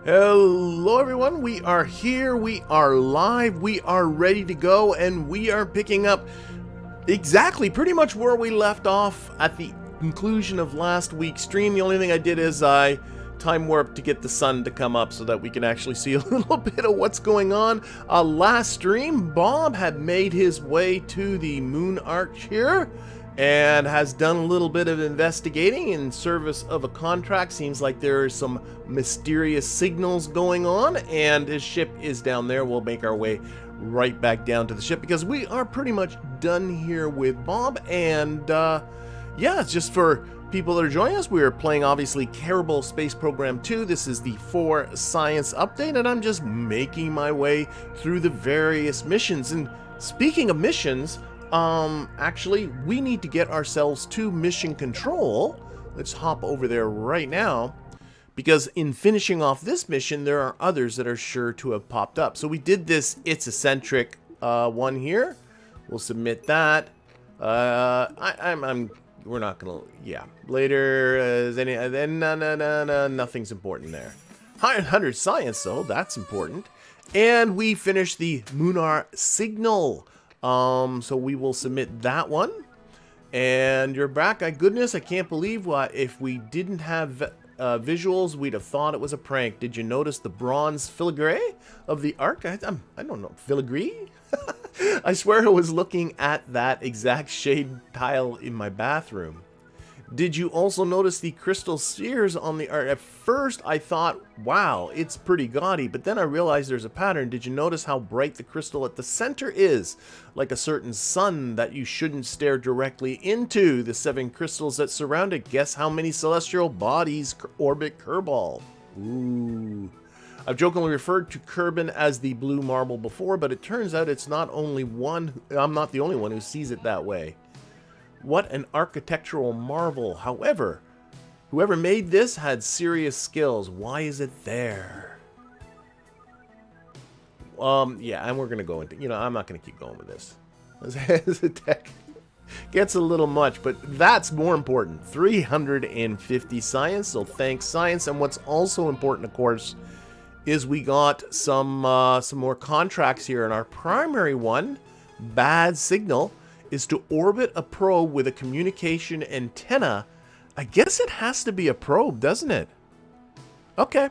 Hello everyone, we are here, we are live, we are ready to go, and we are picking up exactly pretty much where we left off at the conclusion of last week's stream. The only thing I did is I time warped to get the sun to come up so that we can actually see a little bit of what's going on. Last stream, Bob had made his way to the moon arch here and has done a little bit of investigating in service of a contract. Seems like there are some mysterious signals going on, and his ship is down there. We'll make our way right back down to the ship because we are pretty much done here with Bob. And yeah, it's just for people that are joining us. We are playing, obviously, Kerbal Space Program 2. This is the 4 Science update, and I'm just making my way through the various missions. And speaking of missions, actually, we need to get ourselves to mission control. Let's hop over there right now, because in finishing off this mission, there are others that are sure to have popped up. So we did this It's Eccentric one here. We'll submit that. We're not gonna, yeah. Later, nothing's important there. 100 Science, though, that's important. And we finished the Lunar Signal. So we will submit that one. And you're back. Goodness, I can't believe what if we didn't have visuals, we'd have thought it was a prank. Did you notice the bronze filigree of the arc? I don't know, filigree? I swear I was looking at that exact shade tile in my bathroom. Did you also notice the crystal spheres on the art? At first, I thought, wow, it's pretty gaudy, but then I realized there's a pattern. Did you notice how bright the crystal at the center is? Like a certain sun that you shouldn't stare directly into. The 7 crystals that surround it. Guess how many celestial bodies orbit Kerbal? Ooh. I've jokingly referred to Kerbin as the blue marble before, but it turns out it's not only one. I'm not the only one who sees it that way. What an architectural marvel. However, whoever made this had serious skills. Why is it there? Yeah, and we're going to go into, I'm not going to keep going with this. The tech gets a little much, but that's more important. 350 Science, so thanks Science. And what's also important, of course, is we got some more contracts here. And our primary one, Bad Signal, is to orbit a probe with a communication antenna. I guess it has to be a probe, doesn't it? Okay.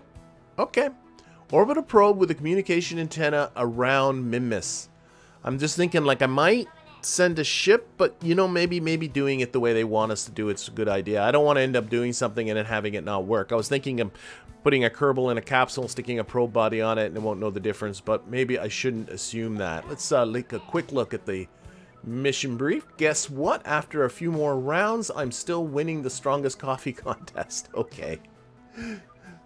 Orbit a probe with a communication antenna around Minmus. I'm just thinking, like, I might send a ship, but, maybe doing it the way they want us to do it's a good idea. I don't want to end up doing something and then having it not work. I was thinking of putting a Kerbal in a capsule, sticking a probe body on it, and it won't know the difference, but maybe I shouldn't assume that. Let's take a quick look at the mission brief. Guess what? After a few more rounds, I'm still winning the strongest coffee contest. Okay.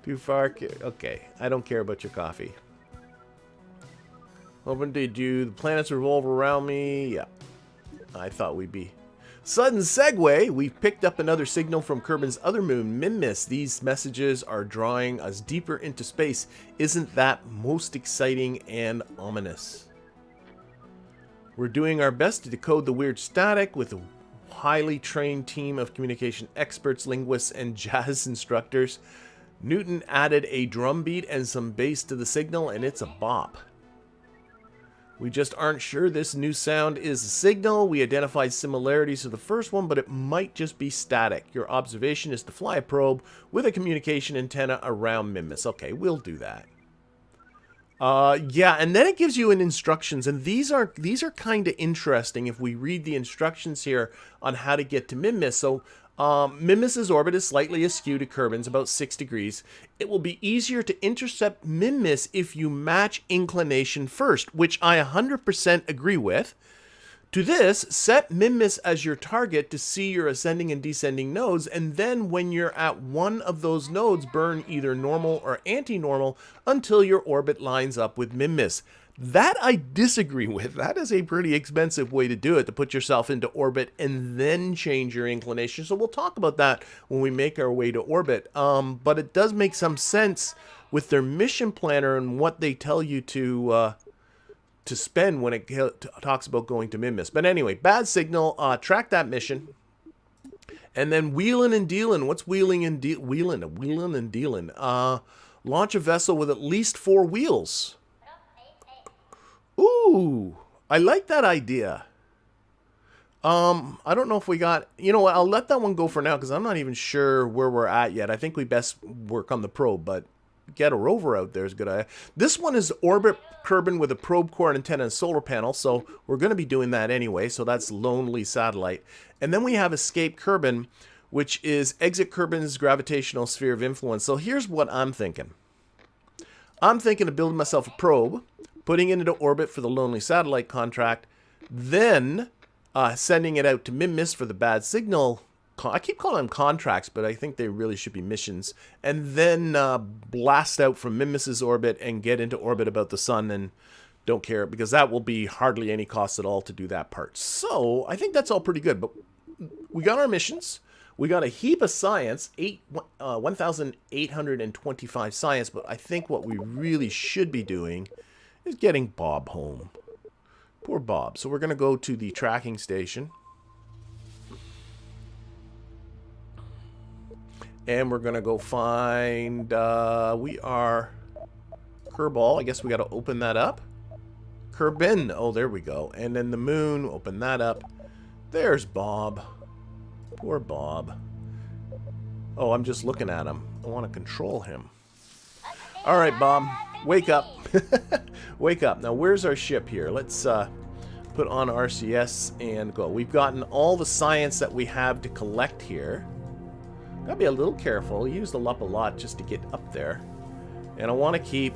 Too far. Okay. I don't care about your coffee. Hoping to do the planets revolve around me. Yeah. I thought we'd be. Sudden segue. We've picked up another signal from Kerbin's other moon, Minmus. These messages are drawing us deeper into space. Isn't that most exciting and ominous? We're doing our best to decode the weird static with a highly trained team of communication experts, linguists, and jazz instructors. Newton added a drum beat and some bass to the signal, and it's a bop. We just aren't sure this new sound is a signal. We identified similarities to the first one, but it might just be static. Your observation is to fly a probe with a communication antenna around Minmus. Okay, we'll do that. Yeah, and then it gives you an instructions, and these are kind of interesting if we read the instructions here on how to get to Minmus. So, Minmus's orbit is slightly askew to Kerbin's, about 6 degrees. It will be easier to intercept Minmus if you match inclination first, which I 100% agree with. To this, set Minmus as your target to see your ascending and descending nodes, and then when you're at one of those nodes, burn either normal or anti-normal until your orbit lines up with Minmus. That I disagree with. That is a pretty expensive way to do it, to put yourself into orbit and then change your inclination. So we'll talk about that when we make our way to orbit. But it does make some sense with their mission planner and what they tell you to spend when it talks about going to Minmus. But anyway, Bad Signal, track that mission. And then wheeling and dealing. What's wheeling and dealing? Wheeling and dealing. Launch a vessel with at least 4 wheels. Ooh, I like that idea. I don't know if we got... You know what, I'll let that one go for now because I'm not even sure where we're at yet. I think we best work on the probe, but get a rover out there is a good idea. This one is orbit Kerbin with a probe core, and antenna, and solar panel, so we're going to be doing that anyway, so that's lonely satellite. And then we have escape Kerbin, which is exit Kerbin's gravitational sphere of influence. So here's what I'm thinking. I'm thinking of building myself a probe, putting it into orbit for the lonely satellite contract, then sending it out to Minmus for the bad signal. I keep calling them contracts, but I think they really should be missions. And then blast out from Minmus's orbit and get into orbit about the sun, and don't care, because that will be hardly any cost at all to do that part. So I think that's all pretty good. But we got our missions. We got a heap of science, 1,825 science. But I think what we really should be doing is getting Bob home. Poor Bob. So we're going to go to the tracking station. And we're going to go find, we are Kerbal. I guess we got to open that up. Kerbin. Oh, there we go. And then the moon, open that up. There's Bob. Poor Bob. Oh, I'm just looking at him. I want to control him. All right, Bob. Wake up. Wake up. Now, where's our ship here? Let's put on RCS and go. We've gotten all the science that we have to collect here. Gotta be a little careful. Use the LUP a lot just to get up there. And I want to keep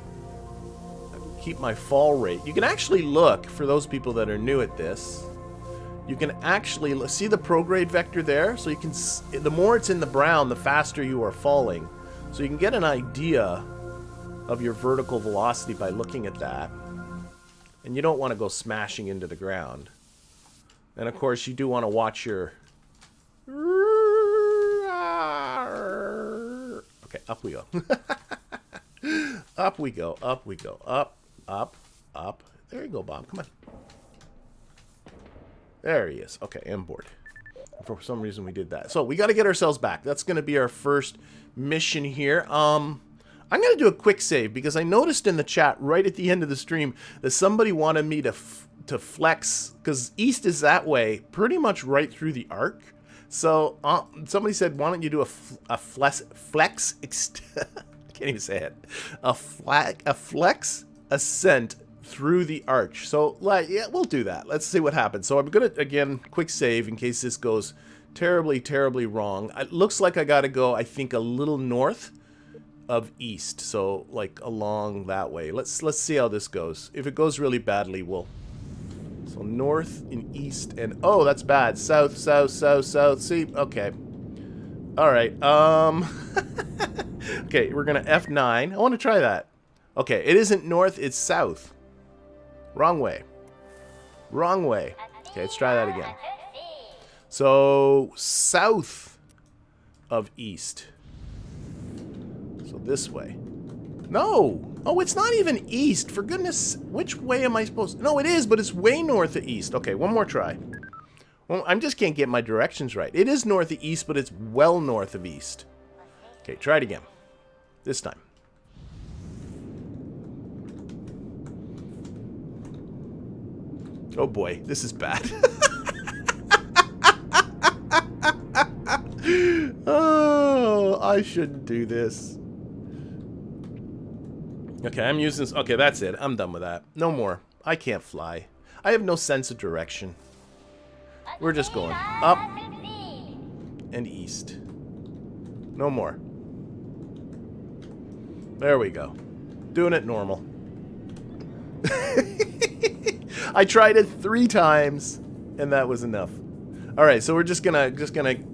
my fall rate. You can actually look, for those people that are new at this, you can actually see the prograde vector there. So you can, the more it's in the brown, the faster you are falling. So you can get an idea of your vertical velocity by looking at that. And you don't want to go smashing into the ground. And of course, you do want to watch your... Okay, up we go. Up we go, up we go. Up, up, up. There you go, Bob. Come on. There he is. Okay, I'm bored. For some reason we did that. So we got to get ourselves back. That's going to be our first mission here. I'm going to do a quick save because I noticed in the chat right at the end of the stream that somebody wanted me to flex, because east is that way, pretty much right through the arc. So somebody said, why don't you do a flex I can't even say it. A flex ascent through the arch. So, like, yeah, we'll do that. Let's see what happens. So I'm going to, again, quick save in case this goes terribly, terribly wrong. It looks like I got to go, I think, a little north of east. So, like, along that way. Let's see how this goes. If it goes really badly, we'll... So north and east and... Oh, that's bad. South, south, south, south. See? Okay. Alright. Okay, we're going to F9. I want to try that. Okay, it isn't north, it's south. Wrong way. Wrong way. Okay, let's try that again. So, south of east. So this way. No! Oh, it's not even east. For goodness, which way am I supposed to... No, it is, but it's way north of east. Okay, one more try. Well, I just can't get my directions right. It is north of east, but it's well north of east. Okay, try it again. This time. Oh boy, this is bad. Oh, I shouldn't do this. Okay, I'm using this. Okay, that's it. I'm done with that. No more. I can't fly. I have no sense of direction. We're just going up and east. No more. There we go. Doing it normal. I tried it 3 times, and that was enough. All right, so we're just gonna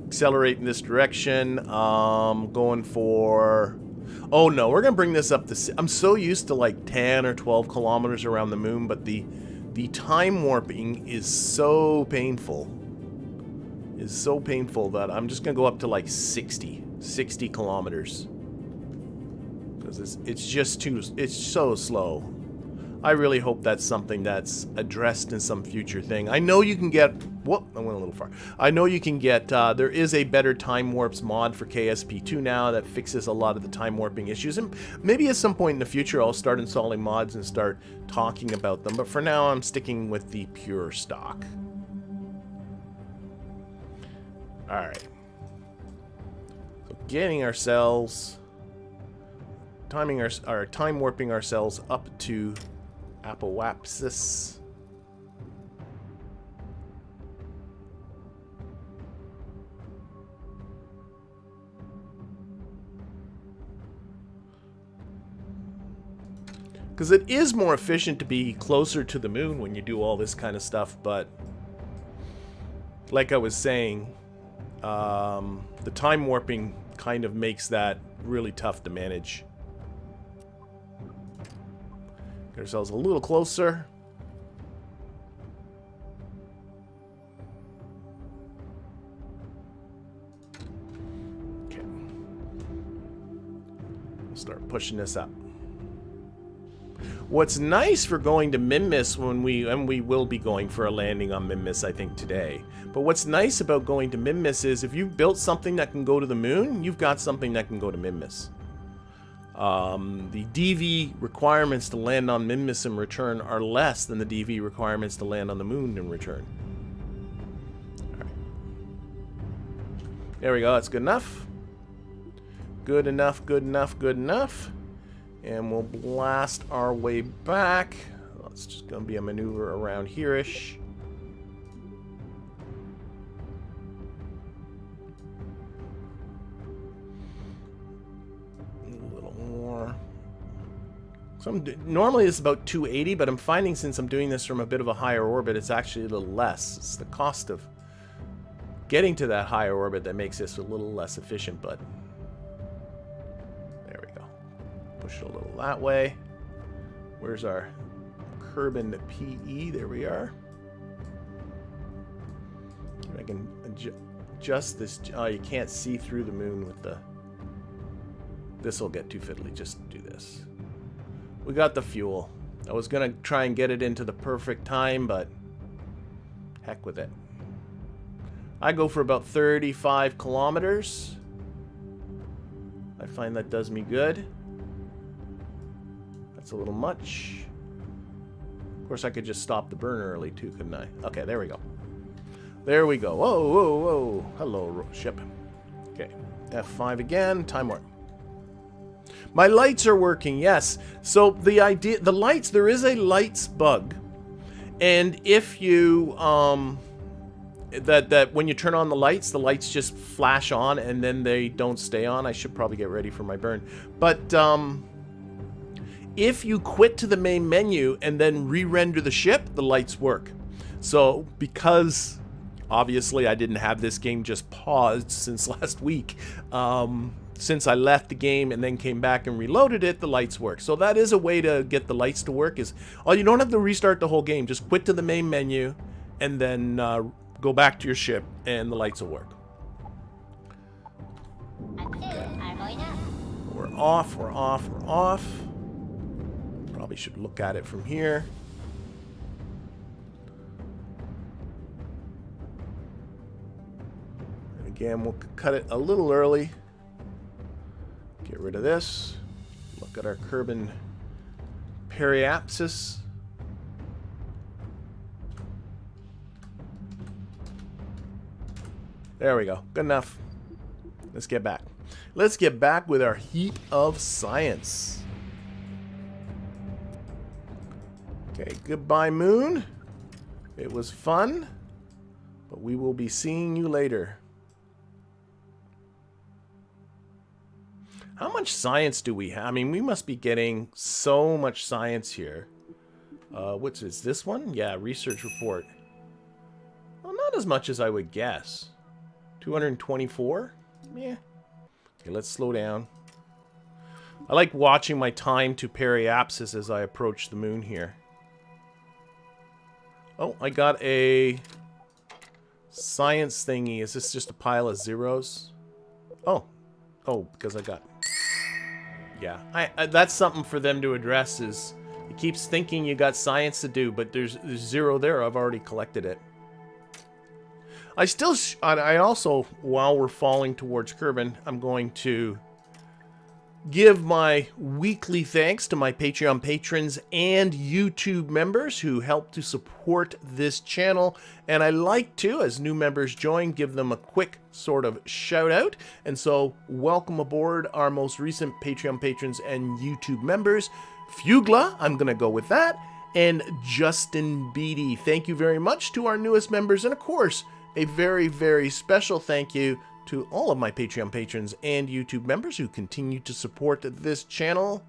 accelerate in this direction. Going for... Oh no, we're gonna bring this up to... I'm so used to like 10 or 12 kilometers around the moon, but the time warping is so painful. Is so painful that I'm just gonna go up to like 60 kilometers. Because it's just too... It's so slow. I really hope that's something that's addressed in some future thing. I know you can get... Whoop, I went a little far. I know you can get... there is a better time warps mod for KSP2 now that fixes a lot of the time warping issues. And maybe at some point in the future I'll start installing mods and start talking about them. But for now I'm sticking with the pure stock. Alright. So getting ourselves... time warping ourselves up to Apoapsis. Because it is more efficient to be closer to the moon when you do all this kind of stuff, but like I was saying, the time warping kind of makes that really tough to manage. Get ourselves a little closer. Okay. We'll start pushing this up. What's nice for going to Minmus when we will be going for a landing on Minmus, I think, today. But what's nice about going to Minmus is if you've built something that can go to the moon, you've got something that can go to Minmus. The DV requirements to land on Minmus and return are less than the DV requirements to land on the moon and return. All right. There we go. That's good enough. Good enough, good enough, good enough. And we'll blast our way back. Well, it's just going to be a maneuver around here-ish. A little more. So normally it's about 280, but I'm finding since I'm doing this from a bit of a higher orbit, it's actually a little less. It's the cost of getting to that higher orbit that makes this a little less efficient, but... push it a little that way. Where's our Kerbin PE? There we are. I can adjust this. Oh, you can't see through the moon with the... This will get too fiddly. Just do this. We got the fuel. I was going to try and get it into the perfect time, but heck with it. I go for about 35 kilometers. I find that does me good. It's a little much. Of course, I could just stop the burn early too, couldn't I? Okay, there we go. There we go. Whoa, whoa, whoa. Hello, ship. Okay, F5 again. Time warp. My lights are working, yes. So the idea, the lights, there is a lights bug. And if you, that when you turn on the lights just flash on and then they don't stay on. I should probably get ready for my burn. But, if you quit to the main menu and then re-render the ship, the lights work. So, because obviously I didn't have this game just paused since last week, since I left the game and then came back and reloaded it, the lights work. So that is a way to get the lights to work. You don't have to restart the whole game. Just quit to the main menu and then go back to your ship and the lights will work. We're off, we're off, we're off. Probably should look at it from here. And again, we'll cut it a little early. Get rid of this. Look at our Kerbin periapsis. There we go. Good enough. Let's get back. Let's get back with our heat of science. Okay, goodbye, moon. It was fun, but we will be seeing you later. How much science do we have? I mean, we must be getting so much science here. Which is this one? Yeah, research report. Well, not as much as I would guess. 224? Yeah. Okay, let's slow down. I like watching my time to periapsis as I approach the moon here. Oh, I got a science thingy. Is this just a pile of zeros? Oh. Oh, because I got... Yeah. That's something for them to address is It keeps thinking you got science to do, but there's 0 there. I've already collected it. I also, while we're falling towards Kerbin, I'm going to give my weekly thanks to my Patreon patrons and YouTube members who help to support this channel. And I like to, as new members join, give them a quick sort of shout out. And so welcome aboard our most recent Patreon patrons and YouTube members. Fugla, I'm going to go with that. And Justin Beatty. Thank you very much to our newest members. And of course, a very, very special thank you to all of my Patreon patrons and YouTube members who continue to support this channel.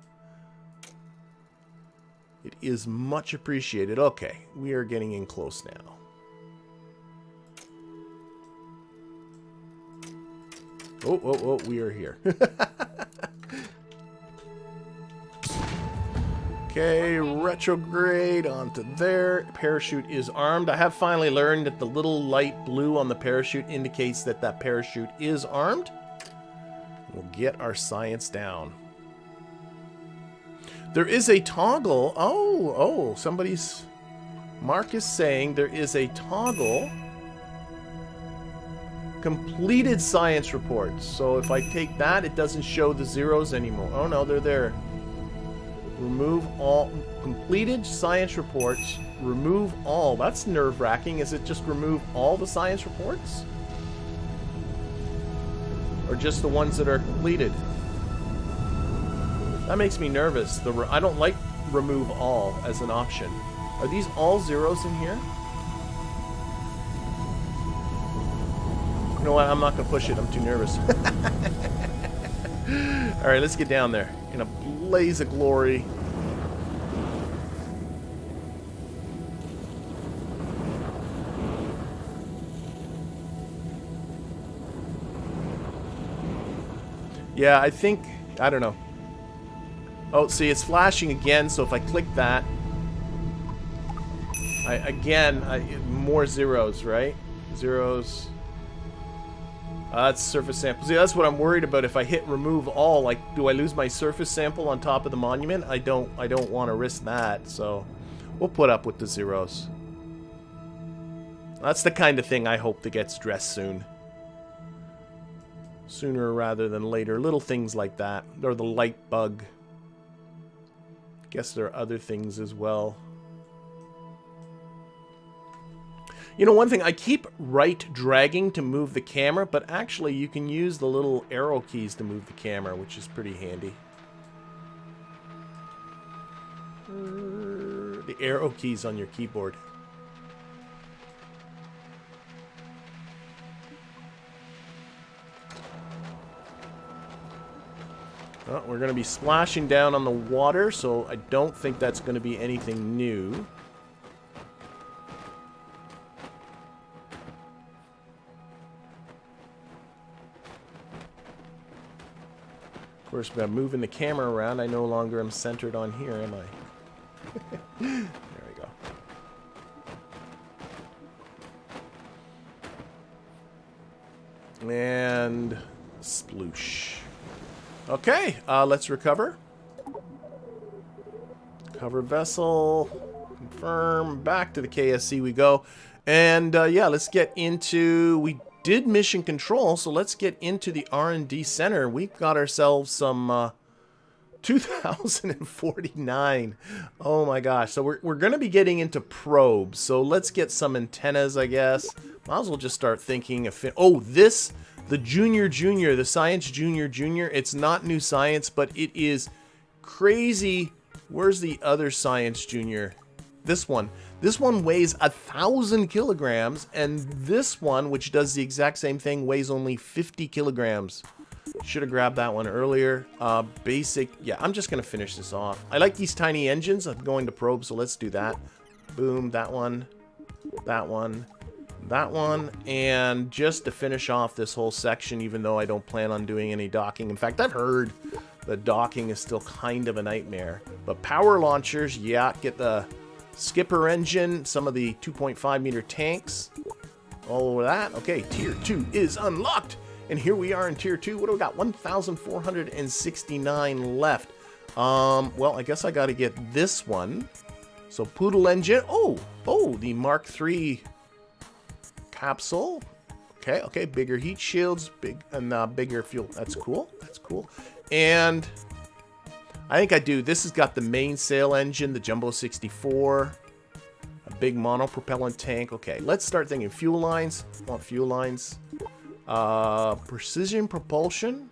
It is much appreciated. Okay, we are getting in close now. Oh, we are here. Okay, retrograde onto there. Parachute is armed. I have finally learned that the little light blue on the parachute indicates that that parachute is armed. We'll get our science down. There is a toggle. Oh, somebody's... Mark is saying there is a toggle. Completed science reports. So if I take that, it doesn't show the zeros anymore. Oh no, they're there. Remove all completed science reports. Remove all. That's nerve-wracking. Is it just remove all the science reports? Or just the ones that are completed? That makes me nervous. I don't like remove all as an option. Are these all zeros in here? You know what? I'm not going to push it. I'm too nervous. Alright, let's get down there. In a blaze of glory. Yeah, I think... I don't know. Oh, see, it's flashing again, so if I click that... more zeros, right? Zeros... that's surface sample. See, that's what I'm worried about. If I hit remove all, like, do I lose my surface sample on top of the monument? I don't want to risk that, so we'll put up with the zeros. That's the kind of thing I hope that gets addressed soon. Sooner rather than later. Little things like that. Or the light bug. Guess there are other things as well. You know, one thing, I keep right dragging to move the camera, but actually you can use the little arrow keys to move the camera, which is pretty handy. The arrow keys on your keyboard. Oh, we're going to be splashing down on the water, so I don't think that's going to be anything new. Of course, by moving the camera around, I no longer am centered on here, am I? There we go. And sploosh. Okay, let's recover. Cover vessel. Confirm. Back to the KSC we go. And yeah, let's get into... We did mission control, so let's get into the R&D center. We've got ourselves some 2049. Oh my gosh. So we're going to be getting into probes. So let's get some antennas, I guess. Might as well just start thinking of... Oh, this... The Junior, the Science Junior. It's not new science, but it is crazy. Where's the other Science Junior? This one. This one weighs 1,000 kilograms, and this one, which does the exact same thing, weighs only 50 kilograms. Should have grabbed that one earlier. Basic. Yeah, I'm just going to finish this off. I like these tiny engines. I'm going to probe, so let's do that. Boom, that one. That one. That one, and just to finish off this whole section, even though I don't plan on doing any docking. In fact, I've heard the docking is still kind of a nightmare. But power launchers, yeah, get the skipper engine, some of the 2.5 meter tanks, all over that. Okay, tier 2 is unlocked, and here we are in tier 2. What do we got? 1,469 left. Well, I guess I got to get this one. So Poodle engine. Oh, the Mark III capsule. Okay, bigger heat shields, bigger fuel. That's cool. And I think I do. This has got the mainsail engine, the Jumbo 64, a big monopropellant tank. Okay, let's start thinking fuel lines. I want fuel lines. Precision propulsion.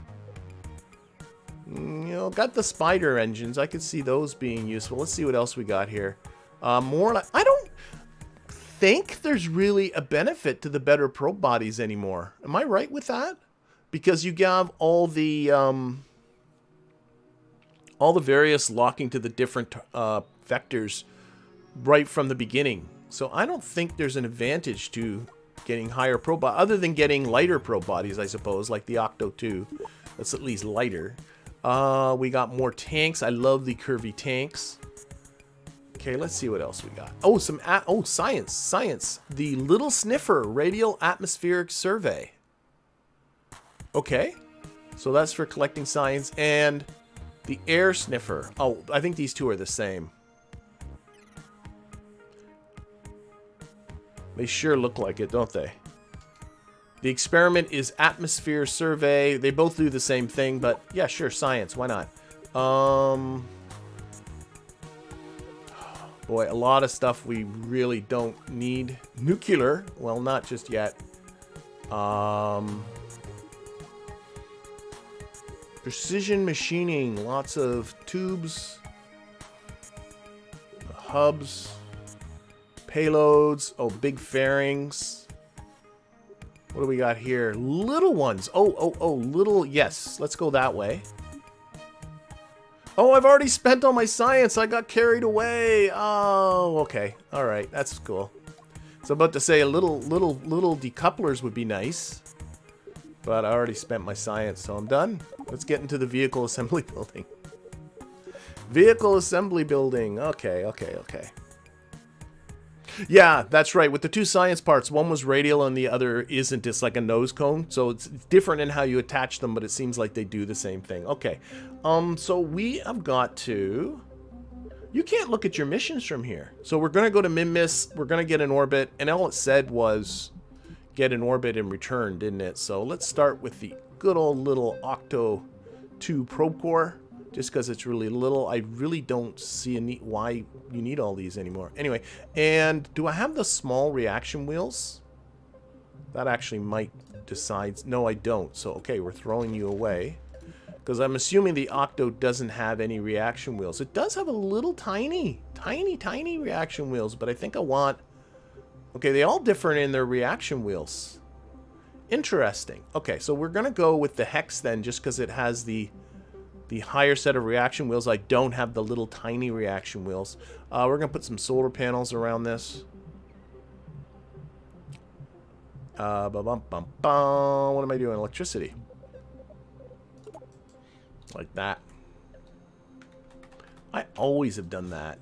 Got the Spider engines. I could see those being useful. Let's see what else we got here. I don't think there's really a benefit to the better probe bodies anymore. Am I right with that? Because you have all the various locking to the different vectors right from the beginning. So I don't think there's an advantage to getting higher probe bodies, other than getting lighter probe bodies, I suppose, like the Octo 2. That's at least lighter. We got more tanks. I love the curvy tanks. Okay, let's see what else we got. Oh, science. The Little Sniffer Radial Atmospheric Survey. Okay, so that's for collecting science. And the Air Sniffer. Oh, I think these two are the same. They sure look like it, don't they? The experiment is Atmosphere Survey. They both do the same thing, but yeah, sure, science. Why not? Boy, a lot of stuff we really don't need. Nuclear. Well, not just yet. Precision machining. Lots of tubes. Hubs. Payloads. Oh, big fairings. What do we got here? Little ones. Oh, little. Yes, let's go that way. Oh, I've already spent all my science. I got carried away. Oh, okay. All right, that's cool. So I'm about to say little decouplers would be nice, but I already spent my science, so I'm done. Let's get into the vehicle assembly building. Vehicle assembly building. Okay. Yeah, that's right. With the two science parts, one was radial and the other isn't. It's like a nose cone. So it's different in how you attach them, but it seems like they do the same thing. Okay. So we have got to... You can't look at your missions from here. So we're going to go to Minmus. We're going to get an orbit. And all it said was get an orbit and return, didn't it? So let's start with the good old little Octo 2 probe core. Just because it's really little, I really don't see why you need all these anymore. Anyway, and do I have the small reaction wheels? That actually might decide. No, I don't. So, okay, we're throwing you away. Because I'm assuming the Octo doesn't have any reaction wheels. It does have a little tiny reaction wheels, but I think I want... Okay, they all differ in their reaction wheels. Interesting. Okay, so we're going to go with the Hex then, just because it has the higher set of reaction wheels. I don't have the little tiny reaction wheels. We're going to put some solar panels around this. What am I doing? Electricity. Like that. I always have done that.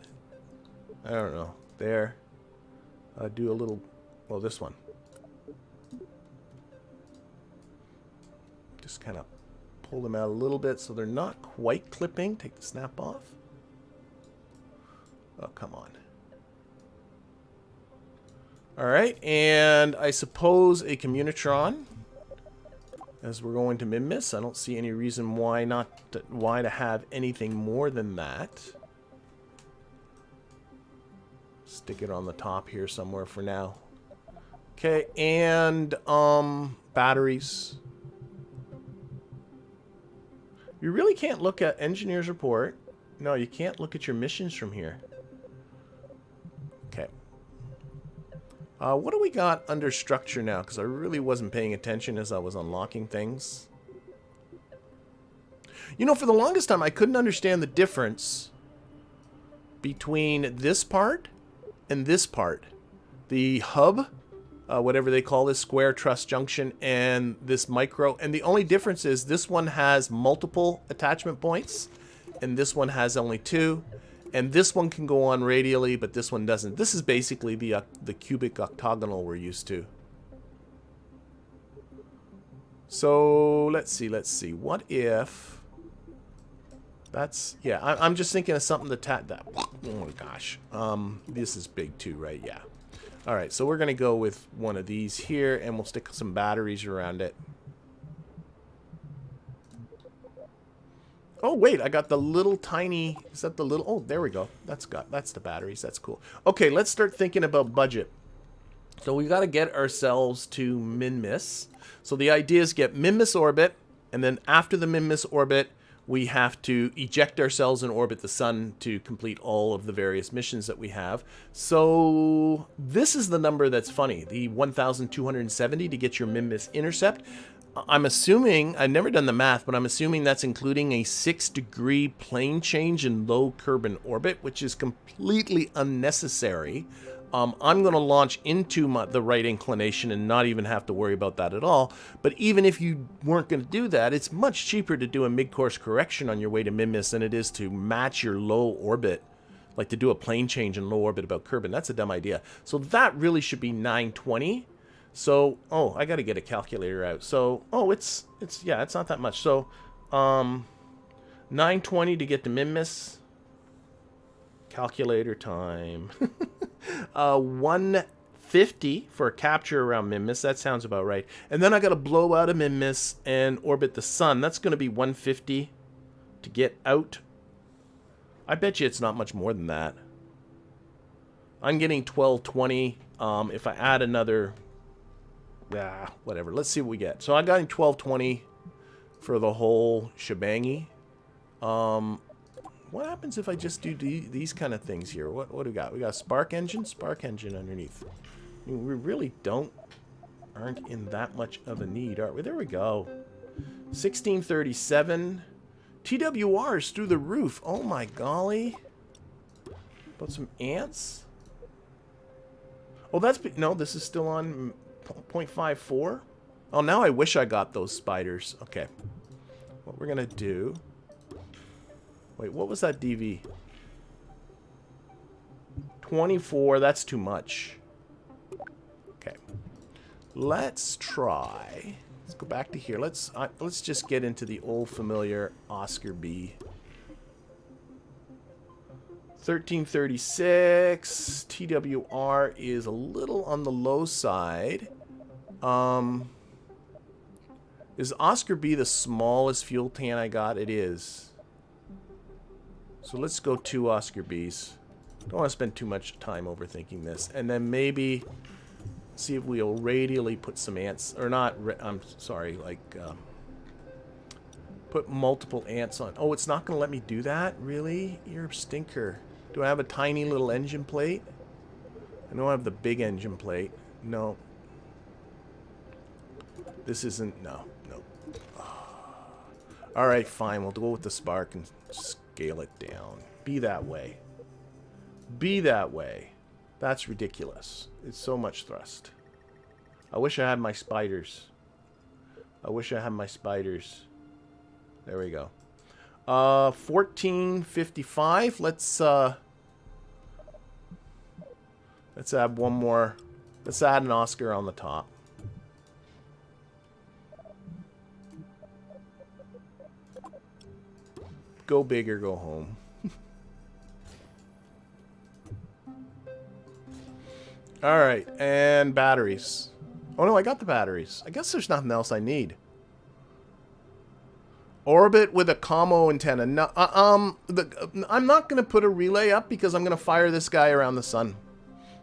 I don't know. There. Do a little... Well, this one. Just kind of pull them out a little bit so they're not quite clipping. Take the snap off. Oh, come on. Alright, and I suppose a Communitron, as we're going to Minmus. I don't see any reason why to have anything more than that. Stick it on the top here somewhere for now. Okay, and batteries. You really can't look at engineer's report. No, you can't look at your missions from here. Okay. What do we got under structure now? Because I really wasn't paying attention as I was unlocking things. You know, for the longest time, I couldn't understand the difference between this part and this part. The hub, whatever they call this, square truss junction, and this micro. And the only difference is this one has multiple attachment points, and this one has only two. And this one can go on radially, but this one doesn't. This is basically the cubic octagonal we're used to. So let's see. What if That's, yeah, I'm just thinking of something to that. Oh, gosh. This is big too, right? Yeah. All right, so we're going to go with one of these here, and we'll stick some batteries around it. Oh, wait, I got the little tiny... Is that the little... Oh, there we go. That's the batteries. That's cool. Okay, let's start thinking about budget. So we've got to get ourselves to Minmus. So the idea is get Minmus orbit, and then after the Minmus orbit, we have to eject ourselves and orbit the sun to complete all of the various missions that we have. So this is the number that's funny, the 1,270 to get your Minmus intercept. I'm assuming, I've never done the math, but I'm assuming that's including a 6-degree plane change in low Kerbin orbit, which is completely unnecessary. I'm going to launch into the right inclination and not even have to worry about that at all. But even if you weren't going to do that, it's much cheaper to do a mid-course correction on your way to Minmus than it is to match your low orbit, like to do a plane change in low orbit about Kerbin. That's a dumb idea. So that really should be 920. So, oh, I got to get a calculator out. So, oh, it's not that much. So, 920 to get to Minmus. Calculator time. 150 for a capture around Minmus. That sounds about right. And then I got to blow out of Minmus and orbit the sun. That's going to be 150 to get out. I bet you it's not much more than that. I'm getting 1220. If I add another... whatever. Let's see what we get. So I got 1220 for the whole shebangy. What happens if I just do these kind of things here? What do we got? We got a spark engine underneath. I mean, we really aren't in that much of a need, are we? There we go. 1637. TWRs through the roof. Oh my golly. About some ants. Oh, no, this is still on 0.54. Oh, now I wish I got those spiders. Okay. What we're going to do... Wait, what was that DV? 24, that's too much. Okay. Let's try. Let's go back to here. Let's just get into the old familiar Oscar B. 1336. TWR is a little on the low side. Is Oscar B the smallest fuel tan I got? It is. So let's go 2 Oscar Bs. Don't want to spend too much time overthinking this. And then maybe see if we'll radially put some ants, or not, I'm sorry, like, put multiple ants on. Oh, it's not going to let me do that? Really? You're a stinker. Do I have a tiny little engine plate? I don't have the big engine plate. No. This isn't, no. Alright, fine. We'll go with the spark and scale it down. Be that way. Be that way. That's ridiculous. It's so much thrust. I wish I had my spiders. I wish I had my spiders. There we go. 1455. Let's add one more. Let's add an Oscar on the top. Go big or go home. Alright, and batteries. Oh no, I got the batteries. I guess there's nothing else I need. Orbit with a commo antenna. No, I'm not going to put a relay up because I'm going to fire this guy around the sun.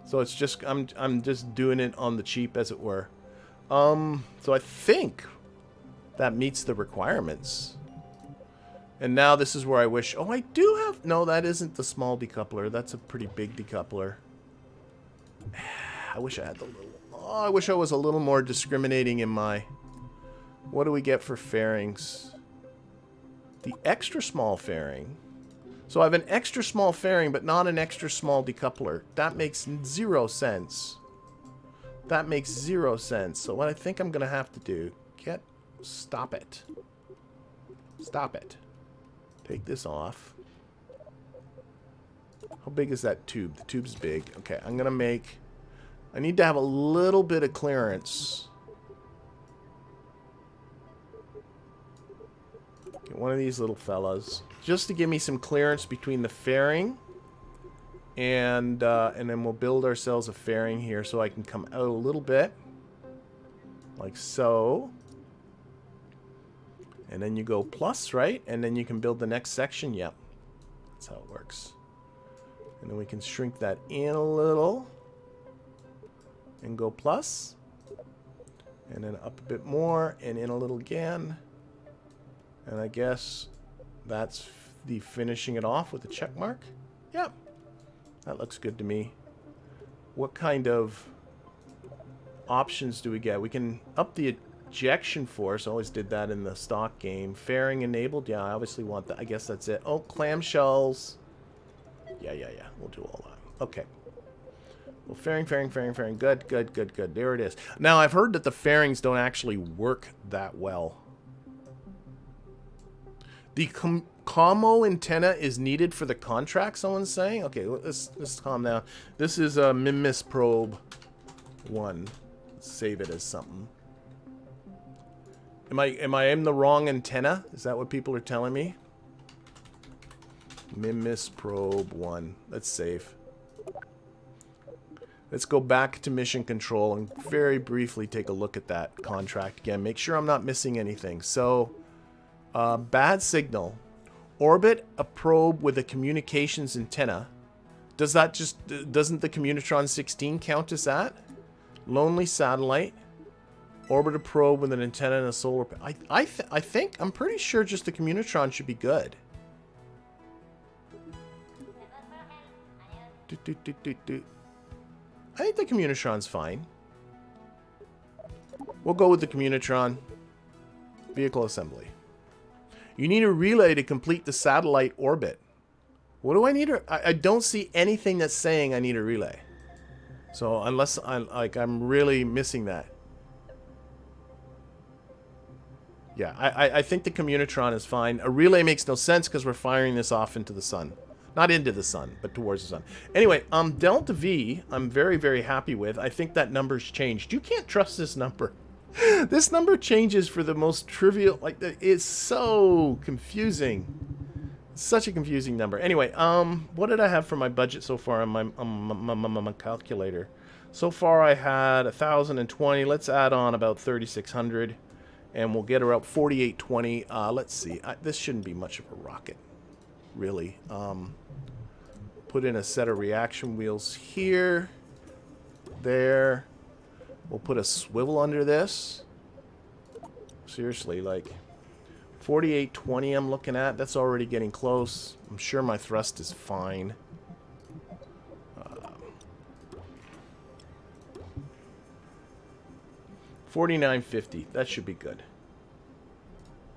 So it's just, I'm just doing it on the cheap, as it were. So I think that meets the requirements. And now this is where I wish... Oh, I do have... No, that isn't the small decoupler. That's a pretty big decoupler. I wish I had the little... Oh, I wish I was a little more discriminating in my... What do we get for fairings? The extra small fairing. So I have an extra small fairing, but not an extra small decoupler. That makes 0 sense. That makes 0 sense. So what I think I'm going to have to do... Stop it. Stop it. Take this off. How big is that tube? The tube's big. Okay, I'm gonna make... I need to have a little bit of clearance. Okay, one of these little fellas. Just to give me some clearance between the fairing and then we'll build ourselves a fairing here so I can come out a little bit. Like so. And then you go plus, right? And then you can build the next section. Yep. That's how it works. And then we can shrink that in a little. And go plus. And then up a bit more. And in a little again. And I guess that's the finishing it off with a check mark. Yep. That looks good to me. What kind of options do we get? We can up the ejection force. I always did that in the stock game. Fairing enabled. Yeah, I obviously want that. I guess that's it. Oh, clamshells. Yeah. We'll do all that. Okay. Well, fairing. Good. There it is. Now, I've heard that the fairings don't actually work that well. The commo antenna is needed for the contract, someone's saying. Okay, let's calm down. This is a Minmus probe 1. Let's save it as something. Am I in the wrong antenna? Is that what people are telling me? Minmus probe 1. Let's save. Let's go back to mission control and very briefly take a look at that contract again. Make sure I'm not missing anything. So, bad signal. Orbit a probe with a communications antenna. Does that doesn't the Communitron 16 count as that? Lonely satellite. Orbit a probe with an antenna and a solar. I think I'm pretty sure just the Communitron should be good. I think the Communitron's fine. We'll go with the Communitron. Vehicle assembly. You need a relay to complete the satellite orbit. What do I need? I don't see anything that's saying I need a relay. So unless I'm really missing that. Yeah, I think the Communitron is fine. A relay makes no sense because we're firing this off into the sun. Not into the sun, but towards the sun. Anyway, Delta V, I'm very, very happy with. I think that number's changed. You can't trust this number. This number changes for the most trivial, like, it's so confusing. It's such a confusing number. Anyway, what did I have for my budget so far on my calculator? So far I had 1,020. Let's add on about 3,600. And we'll get around 4,820. Let's see. This shouldn't be much of a rocket, really. Put in a set of reaction wheels here. There. We'll put a swivel under this. Seriously, like 4820 I'm looking at. That's already getting close. I'm sure my thrust is fine. 4950. That should be good.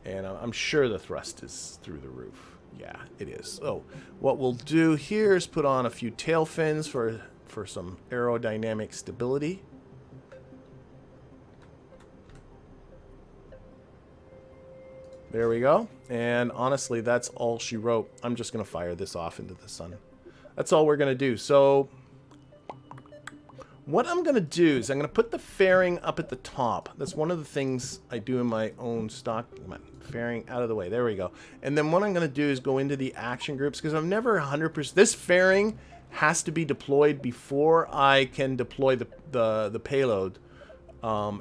And I'm sure the thrust is through the roof. Yeah, it is. So what we'll do here is put on a few tail fins for some aerodynamic stability. There we go. And honestly, that's all she wrote. I'm just going to fire this off into the sun. That's all we're going to do. So what I'm going to do is I'm going to put the fairing up at the top. That's one of the things I do in my own stock. Come on, fairing out of the way. There we go. And then what I'm going to do is go into the action groups because I'm never 100%. This fairing has to be deployed before I can deploy the payload.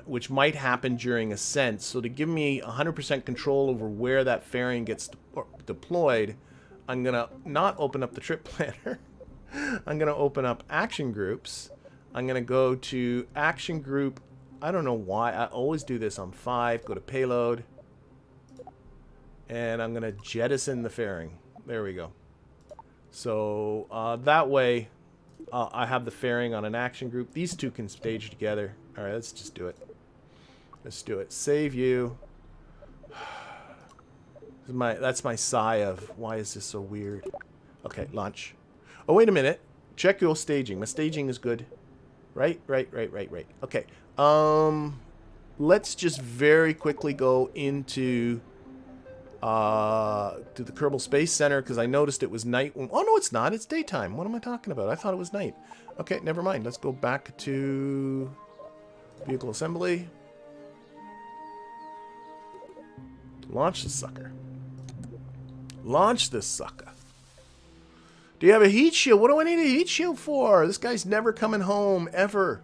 Which might happen during ascent. So to give me 100% control over where that fairing gets deployed, I'm going to not open up the trip planner. I'm going to open up action groups. I'm going to go to action group. I don't know why. I always do this on 5. Go to payload. And I'm going to jettison the fairing. There we go. So that way I have the fairing on an action group. These two can stage together. All right, let's just do it. Let's do it. Save you. That's my sigh of why is this so weird? Okay, launch. Oh, wait a minute. Check your staging. My staging is good. Right. Okay. Let's just very quickly go into to the Kerbal Space Center because I noticed it was night. Oh no, it's not. It's daytime. What am I talking about? I thought it was night. Okay, never mind. Let's go back to vehicle assembly. Launch the sucker. Launch this sucker. Do you have a heat shield? What do I need a heat shield for? This guy's never coming home, ever.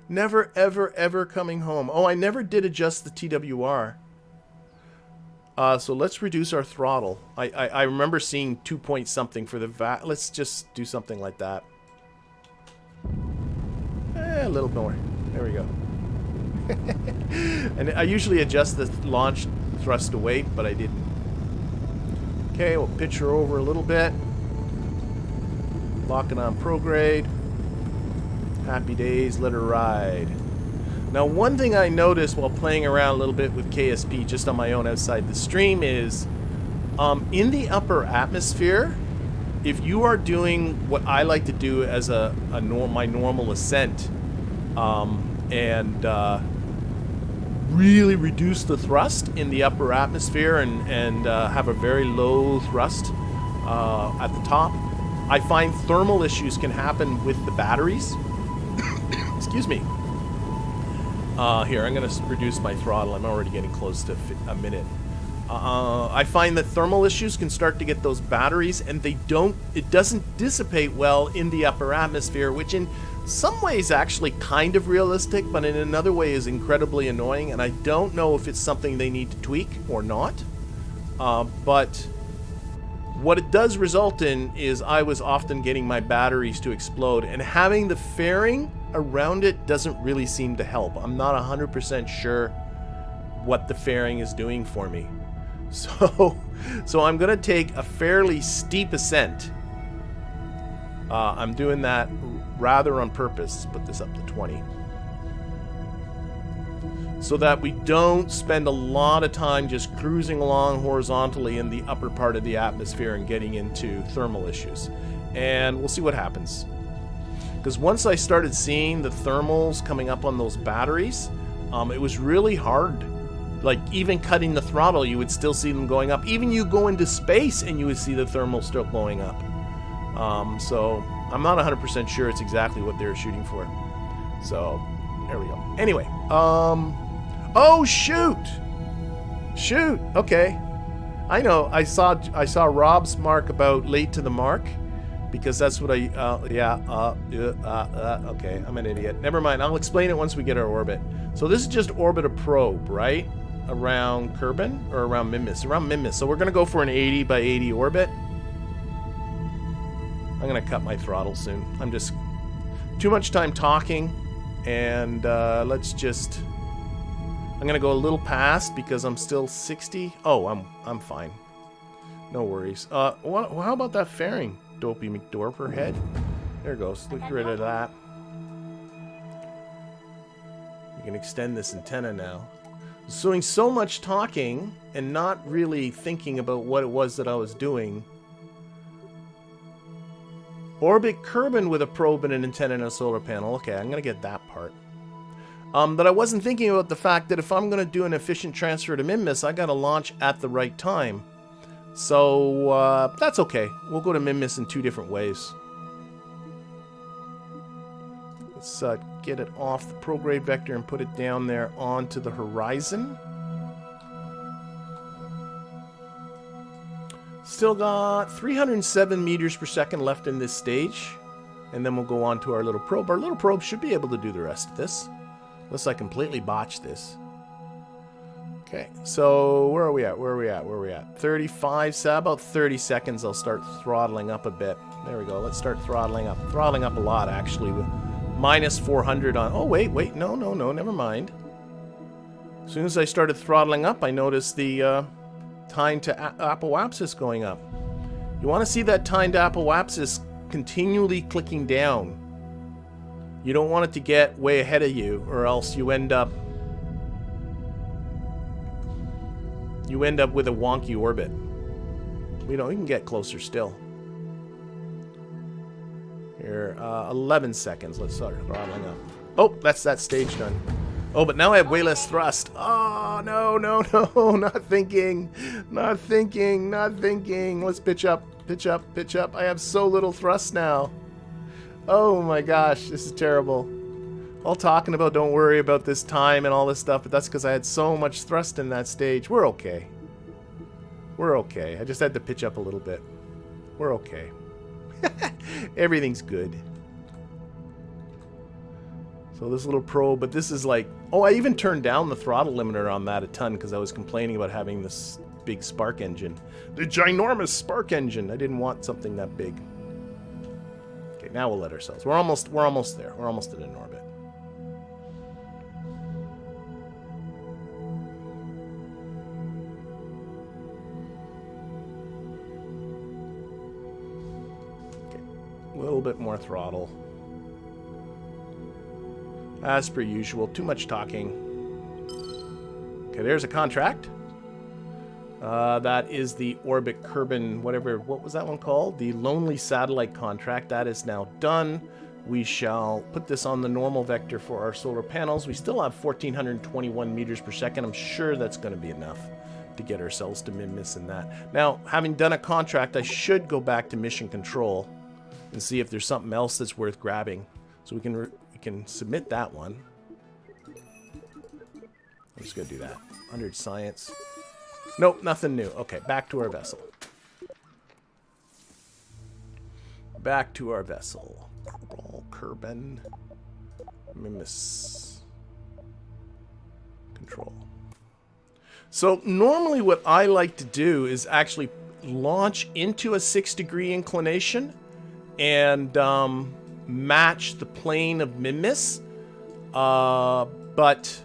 Never, ever, ever coming home. Oh, I never did adjust the TWR. So let's reduce our throttle. I remember seeing 2 point something for the VAT. Let's just do something like that. A little more. There we go. And I usually adjust the launch thrust to weight, but I didn't. Okay, we'll pitch her over a little bit. Locking on prograde. Happy days, let her ride. Now, one thing I noticed while playing around a little bit with KSP just on my own outside the stream is in the upper atmosphere, if you are doing what I like to do as my normal ascent and really reduce the thrust in the upper atmosphere and have a very low thrust at the top, I find thermal issues can happen with the batteries. Excuse me. Here, I'm going to reduce my throttle. I'm already getting close to a minute. I find that thermal issues can start to get those batteries, and it doesn't dissipate well in the upper atmosphere, which in some ways actually kind of realistic, but in another way is incredibly annoying, and I don't know if it's something they need to tweak or not. But what it does result in is I was often getting my batteries to explode, and having the fairing around it doesn't really seem to help. I'm not 100% sure what the fairing is doing for me. So I'm going to take a fairly steep ascent. I'm doing that rather on purpose. Let's put this up to 20. So that we don't spend a lot of time just cruising along horizontally in the upper part of the atmosphere and getting into thermal issues. And we'll see what happens. Because once I started seeing the thermals coming up on those batteries, it was really hard. Like, even cutting the throttle, you would still see them going up. Even you go into space and you would see the thermals still blowing up. So I'm not 100% sure it's exactly what they're shooting for. So there we go. Anyway, oh shoot! Shoot. Okay. I know. I saw Rob's mark about late to the mark, because that's what I. Okay. I'm an idiot. Never mind. I'll explain it once we get our orbit. So this is just orbit a probe, right? Around Kerbin or around Minmus? Around Minmus. So we're gonna go for an 80 by 80 orbit. I'm gonna cut my throttle soon. I'm just too much time talking, and let's just. I'm gonna go a little past because I'm still 60. Oh, I'm fine. No worries. How about that fairing, Dopey McDorper head? There it goes. Get rid of that. You can extend this antenna now. Doing so much talking and not really thinking about what it was that I was doing. Orbit Kerbin with a probe and an antenna and a solar panel. Okay, I'm gonna get that part. But I wasn't thinking about the fact that if I'm going to do an efficient transfer to Minmus, I got to launch at the right time. So that's okay. We'll go to Minmus in two different ways. Let's get it off the prograde vector and put it down there onto the horizon. Still got 307 meters per second left in this stage. And then we'll go on to our little probe. Our little probe should be able to do the rest of this. Unless I completely botch this. Okay, so where are we at? Where are we at? Where are we at? 35, so about 30 seconds I'll start throttling up a bit. There we go, let's start throttling up. Throttling up a lot, actually, with minus 400 on... Oh, wait, no, never mind. As soon as I started throttling up, I noticed the time to apoapsis going up. You want to see that time to apoapsis continually clicking down. You don't want it to get way ahead of you, or else you end up with a wonky orbit. You know, you can get closer still. Here, 11 seconds. Let's start throttling up. Oh, that's that stage done. Oh, but now I have way less thrust. Oh, no, not thinking. Let's pitch up. I have so little thrust now. Oh my gosh, this is terrible. All talking about don't worry about this time and all this stuff, but that's because I had so much thrust in that stage. We're okay. We're okay. I just had to pitch up a little bit. We're okay. Everything's good. So this little probe, but this is like... Oh, I even turned down the throttle limiter on that a ton because I was complaining about having this big spark engine. The ginormous spark engine. I didn't want something that big. Okay, now we'll let ourselves. We're almost there. We're almost in an orbit. Okay, a little bit more throttle. As per usual, too much talking. Okay, there's a contract. That is the Orbit Kerbin, whatever, what was that one called? The Lonely Satellite contract. That is now done. We shall put this on the normal vector for our solar panels. We still have 1,421 meters per second. I'm sure that's going to be enough to get ourselves to Minmus in that. Now, having done a contract, I should go back to mission control and see if there's something else that's worth grabbing. So we can submit that one. I'm just going to do that. 100 science. Nope, nothing new. Okay, back to our vessel. Back to our vessel. Kerbin. Minmus. Control. So normally what I like to do is actually launch into a 6-degree inclination and match the plane of Minmus, but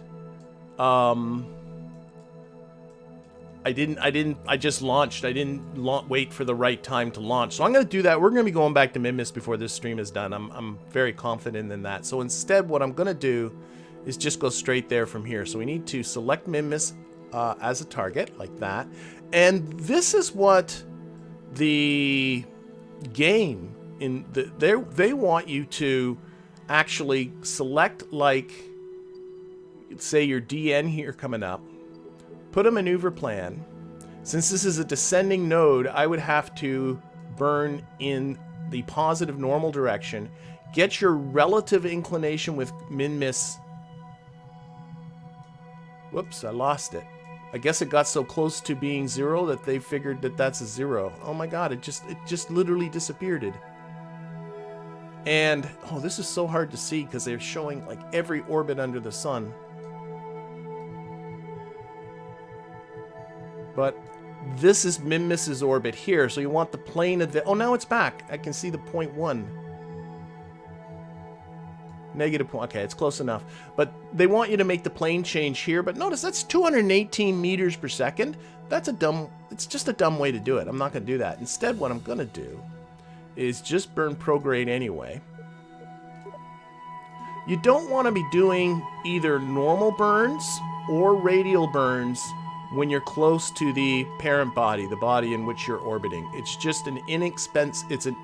I just launched. I didn't wait for the right time to launch. So I'm going to do that. We're going to be going back to Minmus before this stream is done. I'm very confident in that. So instead, what I'm going to do is just go straight there from here. So we need to select Minmus as a target, like that. And this is what the game... they want you to actually select, like, say your DN here coming up, put a maneuver plan. Since this is a descending node, I would have to burn in the positive normal direction, get your relative inclination with Minmus. Whoops, I lost it. I guess it got so close to being 0 that they figured that that's a 0. Oh my god, it just literally disappeared. And, oh, this is so hard to see because they're showing, like, every orbit under the sun. But this is Minmus's orbit here, so you want the plane of the... Oh, now it's back. I can see the 0.1. Negative point. Okay, it's close enough. But they want you to make the plane change here. But notice that's 218 meters per second. That's a dumb... It's just a dumb way to do it. I'm not going to do that. Instead, what I'm going to do is just burn prograde anyway. You don't want to be doing either normal burns or radial burns when you're close to the parent body, the body in which you're orbiting. It's just an it's an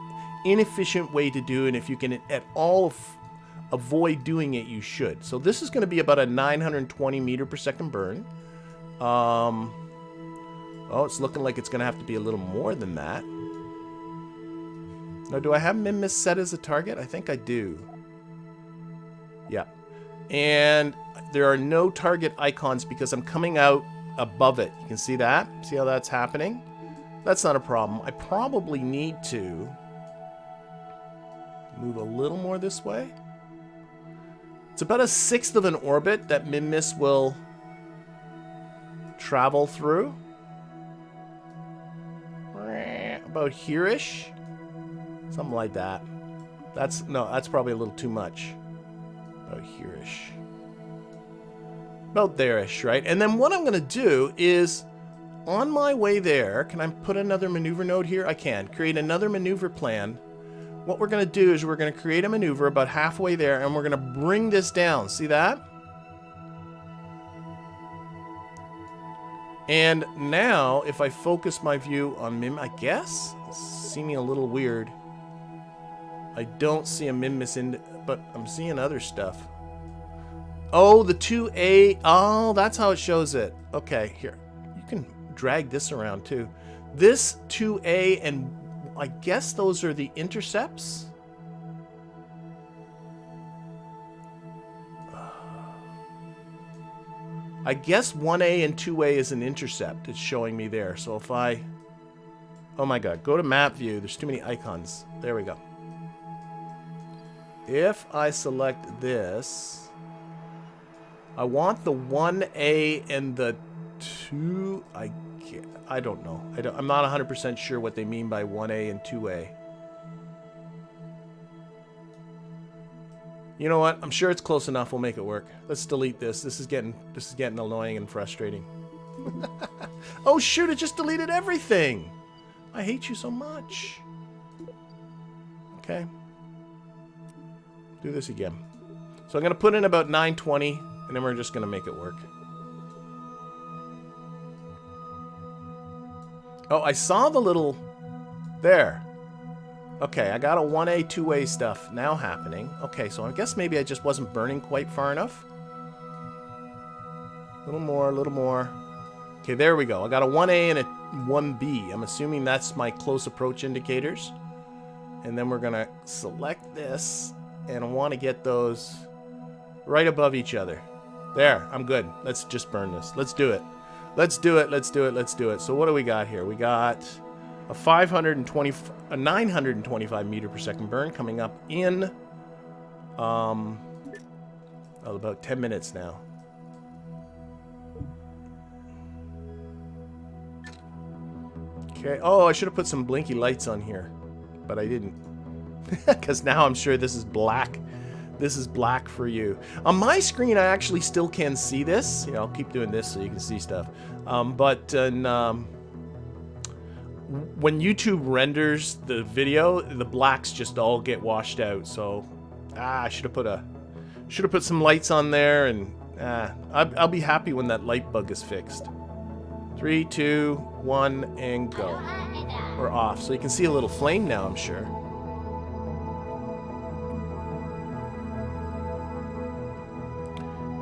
inefficient way to do it, and if you can at all avoid doing it, you should. So this is going to be about a 920 meter per second burn. Oh, it's looking like it's going to have to be a little more than that. Now, do I have Minmus set as a target? I think I do. Yeah. And there are no target icons because I'm coming out above it. You can see that? See how that's happening? That's not a problem. I probably need to move a little more this way. It's about a 1/6 of an orbit that Minmus will travel through. About here-ish. Something like that. That's probably a little too much. About here-ish. About there-ish, right? And then what I'm going to do is, on my way there, can I put another maneuver node here? I can. Create another maneuver plan. What we're going to do is we're going to create a maneuver about halfway there, and we're going to bring this down. See that? And now, if I focus my view on Mim, I guess? It's seeming a little weird. I don't see a Minmus in, but I'm seeing other stuff. Oh, the 2A. Oh, that's how it shows it. Okay, here. You can drag this around too. This 2A, and I guess those are the intercepts. I guess 1A and 2A is an intercept. It's showing me there. So if I... Oh my god, go to map view. There's too many icons. There we go. If I select this, I want the 1A and the 2... I don't know. I'm not 100% sure what they mean by 1A and 2A. You know what? I'm sure it's close enough. We'll make it work. Let's delete this. This is getting annoying and frustrating. Oh shoot, it just deleted everything. I hate you so much. Okay. Do this again. So I'm going to put in about 920 and then we're just going to make it work. Oh, I saw the little... There. Okay, I got a 1A, 2A stuff now happening. Okay, so I guess maybe I just wasn't burning quite far enough. A little more, a little more. Okay, there we go. I got a 1A and a 1B. I'm assuming that's my close approach indicators. And then we're going to select this. And I want to get those right above each other. There, I'm good. Let's just burn this. Let's do it. Let's do it, let's do it, let's do it. So what do we got here? We got a 925 meter per second burn coming up in about 10 minutes now. Okay. Oh, I should have put some blinky lights on here, but I didn't. Because now I'm sure this is black. This is black for you. On my screen, I actually still can see this. You know, I'll keep doing this so you can see stuff. But when YouTube renders the video, the blacks just all get washed out. So, I should have put some lights on there, and I'll be happy when that light bug is fixed. 3, 2, 1, and go. We're off. So you can see a little flame now, I'm sure.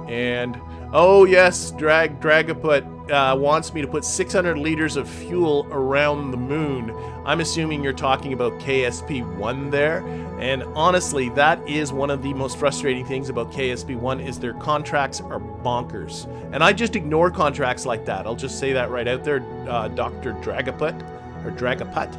And, oh yes, Dragaput wants me to put 600 liters of fuel around the moon. I'm assuming you're talking about KSP-1 there. And honestly, that is one of the most frustrating things about KSP-1 is their contracts are bonkers. And I just ignore contracts like that. I'll just say that right out there, Dr. Dragaput. Or Dragaput.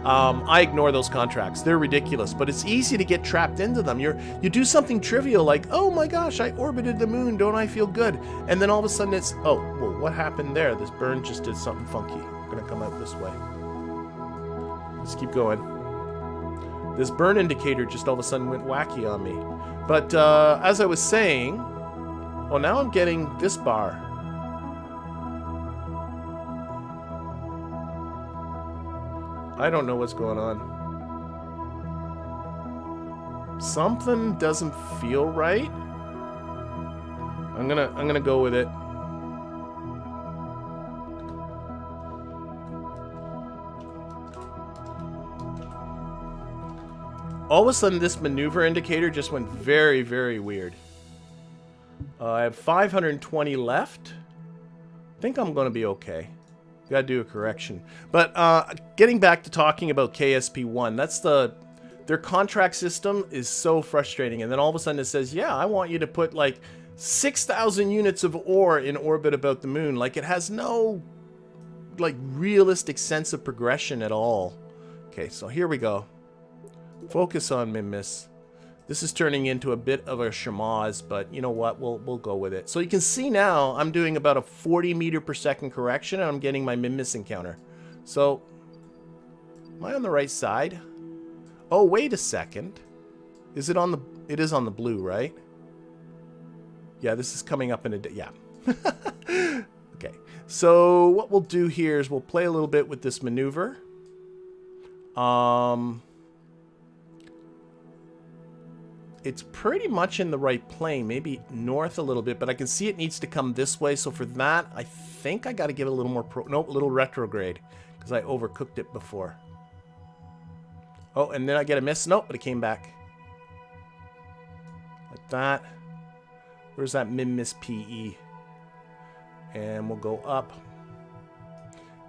I ignore those contracts. They're ridiculous, but it's easy to get trapped into them. You do something trivial like, oh my gosh, I orbited the moon, don't I feel good? And then all of a sudden it's, oh, well, what happened there? This burn just did something funky. I'm gonna come out this way. Let's keep going. This burn indicator just all of a sudden went wacky on me. But as I was saying, well, now I'm getting this bar. I don't know what's going on. Something doesn't feel right. I'm gonna go with it. All of a sudden, this maneuver indicator just went very, very weird. I have 520 left. I think I'm gonna be okay. Gotta do a correction. But getting back to talking about KSP-1, that's their contract system is so frustrating. And then all of a sudden it says, yeah, I want you to put like 6,000 units of ore in orbit about the moon. Like it has no like realistic sense of progression at all. Okay, so here we go. Focus on Minmus. This is turning into a bit of a schmoz, but you know what? We'll go with it. So you can see now I'm doing about a 40 meter per second correction, and I'm getting my Minmus encounter. So, am I on the right side? Oh, wait a second. Is it on the... It is on the blue, right? Yeah, this is coming up in a... Yeah. Okay. So, what we'll do here is we'll play a little bit with this maneuver. It's pretty much in the right plane, maybe north a little bit, but I can see it needs to come this way. So for that, I think I got to give it a little more nope, a little retrograde because I overcooked it before. Oh, and then I get a miss. Nope, but it came back. Like that. Where's that Minmus PE? And we'll go up.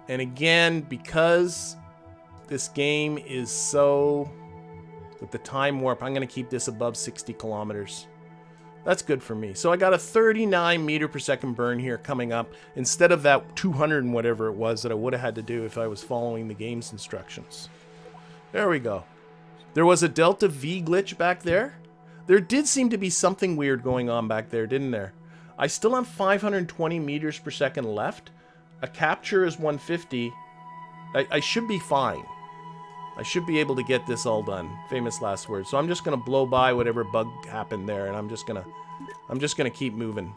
And again, because this game is so... With the time warp, I'm going to keep this above 60 kilometers. That's good for me. So I got a 39 meter per second burn here coming up instead of that 200 and whatever it was that I would have had to do if I was following the game's instructions. There we go. There was a Delta V glitch back there. There did seem to be something weird going on back there, didn't there? I still have 520 meters per second left. A capture is 150. I should be fine. I should be able to get this all done. Famous last words. So I'm just gonna blow by whatever bug happened there, and I'm just gonna keep moving.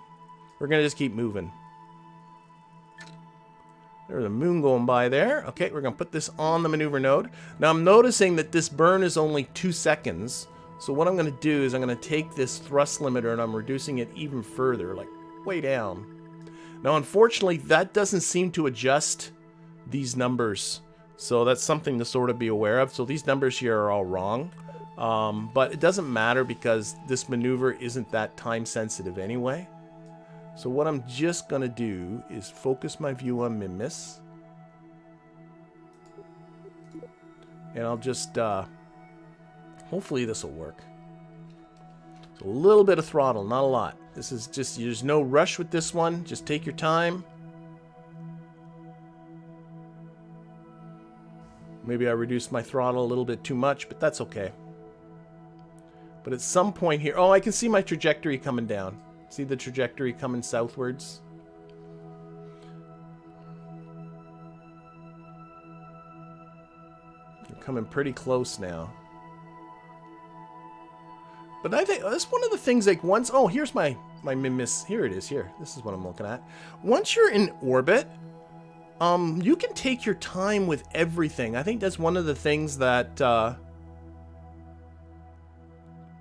We're gonna just keep moving. There's a moon going by there. Okay, we're gonna put this on the maneuver node. Now I'm noticing that this burn is only 2 seconds. So what I'm gonna do is I'm gonna take this thrust limiter and I'm reducing it even further, like way down. Now unfortunately that doesn't seem to adjust these numbers. So that's something to sort of be aware of. So these numbers here are all wrong. But it doesn't matter because this maneuver isn't that time sensitive anyway. So what I'm just going to do is focus my view on Minmus. And I'll just, hopefully this will work. So a little bit of throttle, not a lot. This is just, there's no rush with this one. Just take your time. Maybe I reduced my throttle a little bit too much, but that's okay. But at some point here... Oh, I can see my trajectory coming down. See the trajectory coming southwards? You're coming pretty close now. But I think that's one of the things, like, once... Oh, here's my Minmus. Here it is, here. This is what I'm looking at. Once you're in orbit... you can take your time with everything. I think that's one of the things that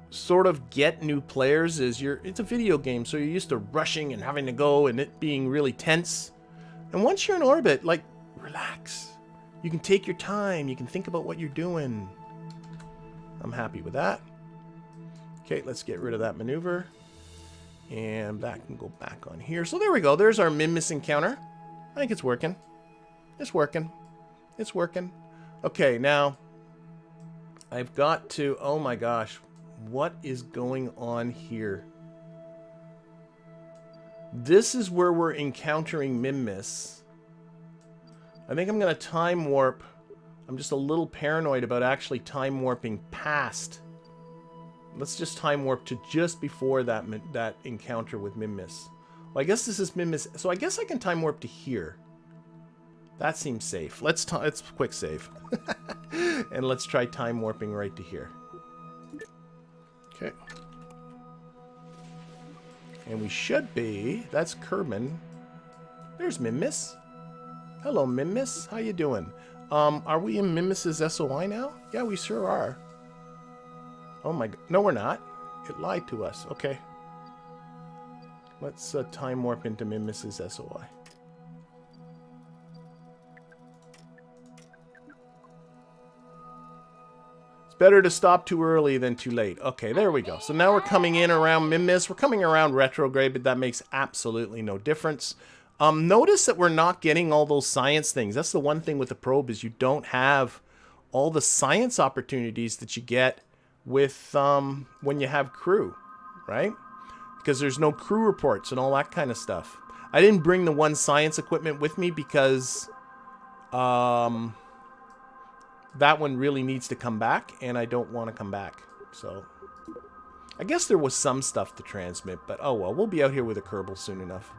sort of get new players is it's a video game, so you're used to rushing and having to go and it being really tense. And once you're in orbit, like, relax. You can take your time. You can think about what you're doing. I'm happy with that. Okay, let's get rid of that maneuver. And that can go back on here. So there we go. There's our Minmus encounter. I think it's working. It's working. It's working. Okay, now I've got to... Oh my gosh. What is going on here? This is where we're encountering Minmus. I think I'm going to time warp. I'm just a little paranoid about actually time warping past. Let's just time warp to just before that encounter with Minmus. Well, I guess this is Minmus. So I guess I can time warp to here. That seems safe. Let's quick save. And let's try time warping right to here. Okay. And we should be... That's Kerbin. There's Minmus. Hello, Minmus. How you doing? Are we in Minmus's SOI now? Yeah, we sure are. Oh my... No, we're not. It lied to us. Okay. Let's time warp into Minmus's SOI. Better to stop too early than too late. Okay, there we go. So now we're coming in around Minmus. We're coming around retrograde, but that makes absolutely no difference. Notice that we're not getting all those science things. That's the one thing with the probe is you don't have all the science opportunities that you get with when you have crew, right? Because there's no crew reports and all that kind of stuff. I didn't bring the one science equipment with me because... that one really needs to come back, and I don't want to come back. So, I guess there was some stuff to transmit, but oh well, we'll be out here with a Kerbal soon enough.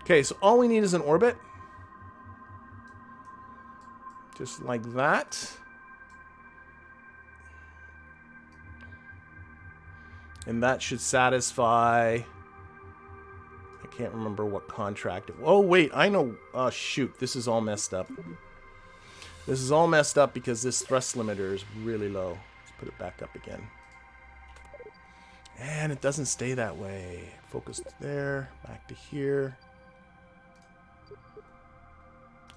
Okay, so all we need is an orbit. Just like that. And that should satisfy... I can't remember what contract it... Oh, wait, I know... Oh, shoot, this is all messed up. This is all messed up because this thrust limiter is really low. Let's put it back up again. And it doesn't stay that way. Focus there, back to here.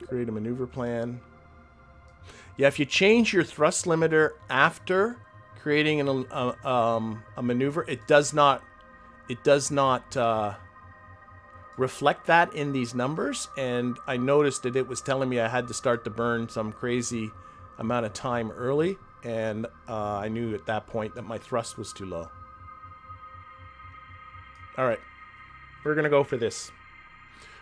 Create a maneuver plan. Yeah, if you change your thrust limiter after creating a maneuver, it does not reflect that in these numbers, and I noticed that it was telling me I had to start to burn some crazy amount of time early. and I knew at that point that my thrust was too low. Alright, we're going to go for this.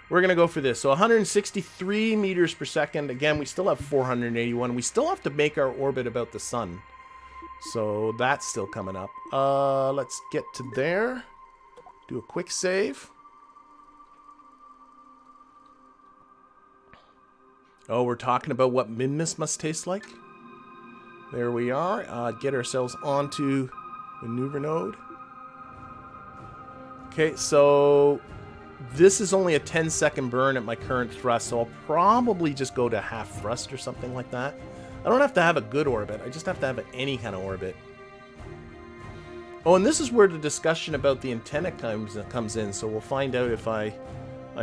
We're going to go for this. So 163 meters per second. Again, we still have 481. We still have to make our orbit about the sun. So that's still coming up. Let's get to there. Do a quick save. Oh, we're talking about what Minmus must taste like. There we are. Get ourselves onto maneuver node. Okay, so this is only a 10-second burn at my current thrust, so I'll probably just go to half thrust or something like that. I don't have to have a good orbit. I just have to have any kind of orbit. Oh, and this is where the discussion about the antenna comes in, so we'll find out if I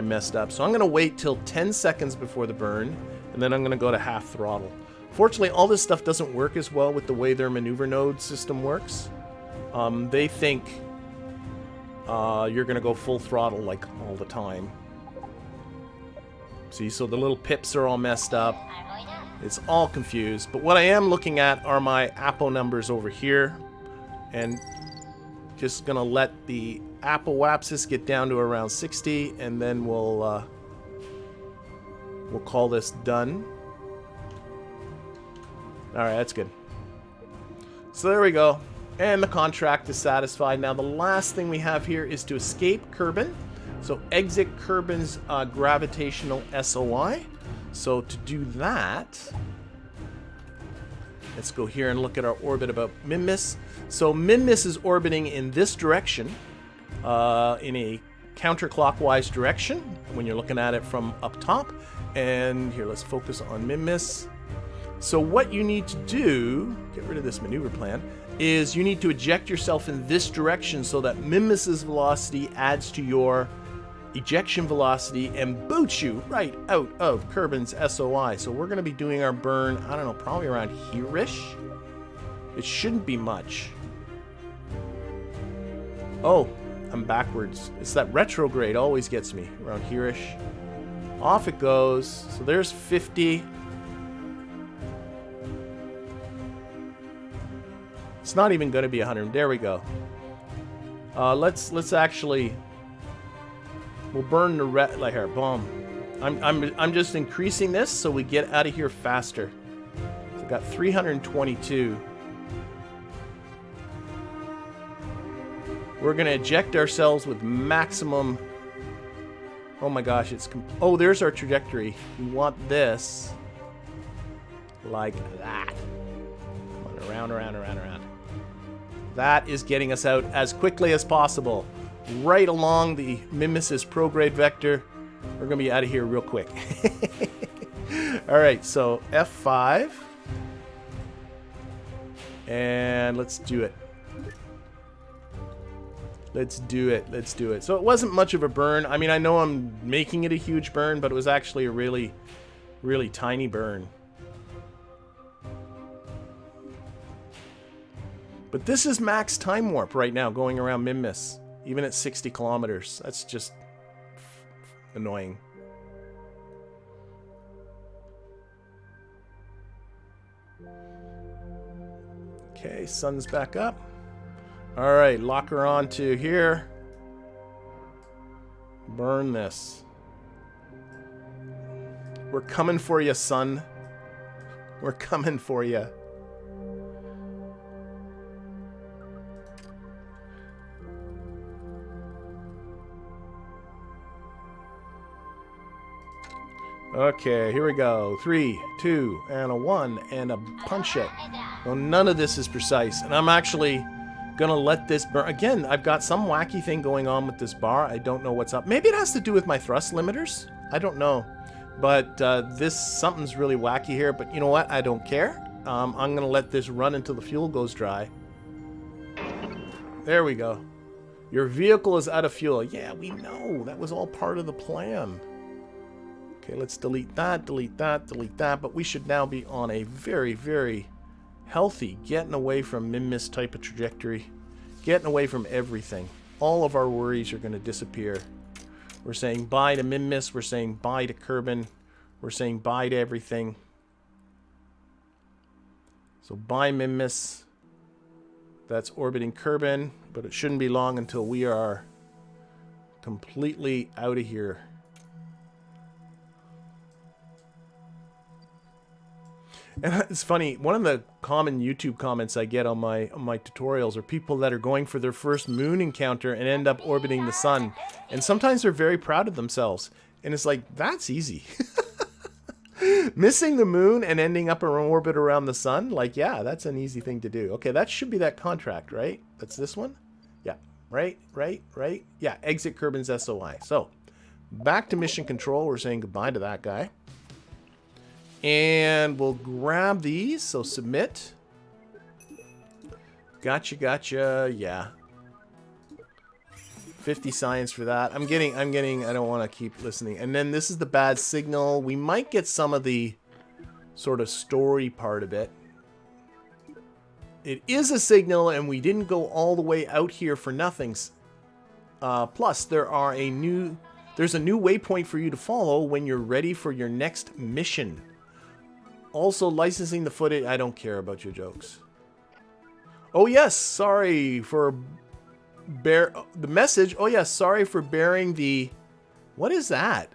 messed up. So I'm going to wait till 10 seconds before the burn, and then I'm going to go to half throttle. Fortunately, all this stuff doesn't work as well with the way their maneuver node system works. They think you're going to go full throttle like all the time. See, so the little pips are all messed up. It's all confused. But what I am looking at are my APO numbers over here. And just going to let the APO-WAPSIS get down to around 60. And then we'll call this done. Alright, that's good. So there we go. And the contract is satisfied. Now the last thing we have here is to escape Kerbin. So exit Kerbin's gravitational SOI. So to do that, let's go here and look at our orbit about Minmus. So Minmus is orbiting in this direction, in a counterclockwise direction when you're looking at it from up top. And here, let's focus on Minmus. So what you need to do, get rid of this maneuver plan, is you need to eject yourself in this direction so that Minmus's velocity adds to your ejection velocity and boots you right out of Kerbin's SOI. So we're going to be doing our burn, I don't know, probably around here-ish. It shouldn't be much. Oh, I'm backwards. It's that retrograde always gets me, around here-ish. Off it goes. So there's 50. It's not even going to be 100. There we go. Let's actually, we'll burn the like here. Boom. I'm just increasing this so we get out of here faster. So I've got 322. We're going to eject ourselves with maximum. Oh my gosh, it's oh, there's our trajectory. We want this like that. Come on, around, around, around, around. That is getting us out as quickly as possible. Right along the Minmus's prograde vector. We're going to be out of here real quick. Alright, so F5. And let's do it. Let's do it. Let's do it. So it wasn't much of a burn. I mean, I know I'm making it a huge burn, but it was actually a really, really tiny burn. But this is max time warp right now going around Minmus, even at 60 kilometers. That's just annoying. Okay, sun's back up. All right, lock her on to here. Burn this. We're coming for you, son. We're coming for you. Okay, here we go. 3, 2, and a 1, and a punch it. Well, none of this is precise, and I'm actually gonna let this burn. Again, I've got some wacky thing going on with this bar. I don't know what's up. Maybe it has to do with my thrust limiters. I don't know. But something's really wacky here, but you know what? I don't care. I'm gonna let this run until the fuel goes dry. There we go. Your vehicle is out of fuel. Yeah, we know. That was all part of the plan. Okay, let's delete that, delete that, delete that. But we should now be on a very, very healthy, getting away from Minmus type of trajectory. Getting away from everything. All of our worries are going to disappear. We're saying bye to Minmus. We're saying bye to Kerbin. We're saying bye to everything. So by Minmus. That's orbiting Kerbin, but it shouldn't be long until we are completely out of here. And it's funny, one of the common YouTube comments I get on my tutorials are people that are going for their first moon encounter and end up orbiting the sun. And sometimes they're very proud of themselves. And it's like, that's easy. Missing the moon and ending up in orbit around the sun, like, yeah, that's an easy thing to do. Okay, that should be that contract, right? That's this one? Yeah, right. Yeah, exit Kerbin's SOI. So, back to mission control. We're saying goodbye to that guy. And we'll grab these. So submit. Gotcha. Yeah. 50 science for that. I'm getting, I don't want to keep listening. And then this is the bad signal. We might get some of the sort of story part of it. It is a signal and we didn't go all the way out here for nothings. Plus there's a new waypoint for you to follow when you're ready for your next mission. Also, licensing the footage. I don't care about your jokes. Oh, yes. Sorry for the message. Oh, yes. Sorry for bearing the... What is that?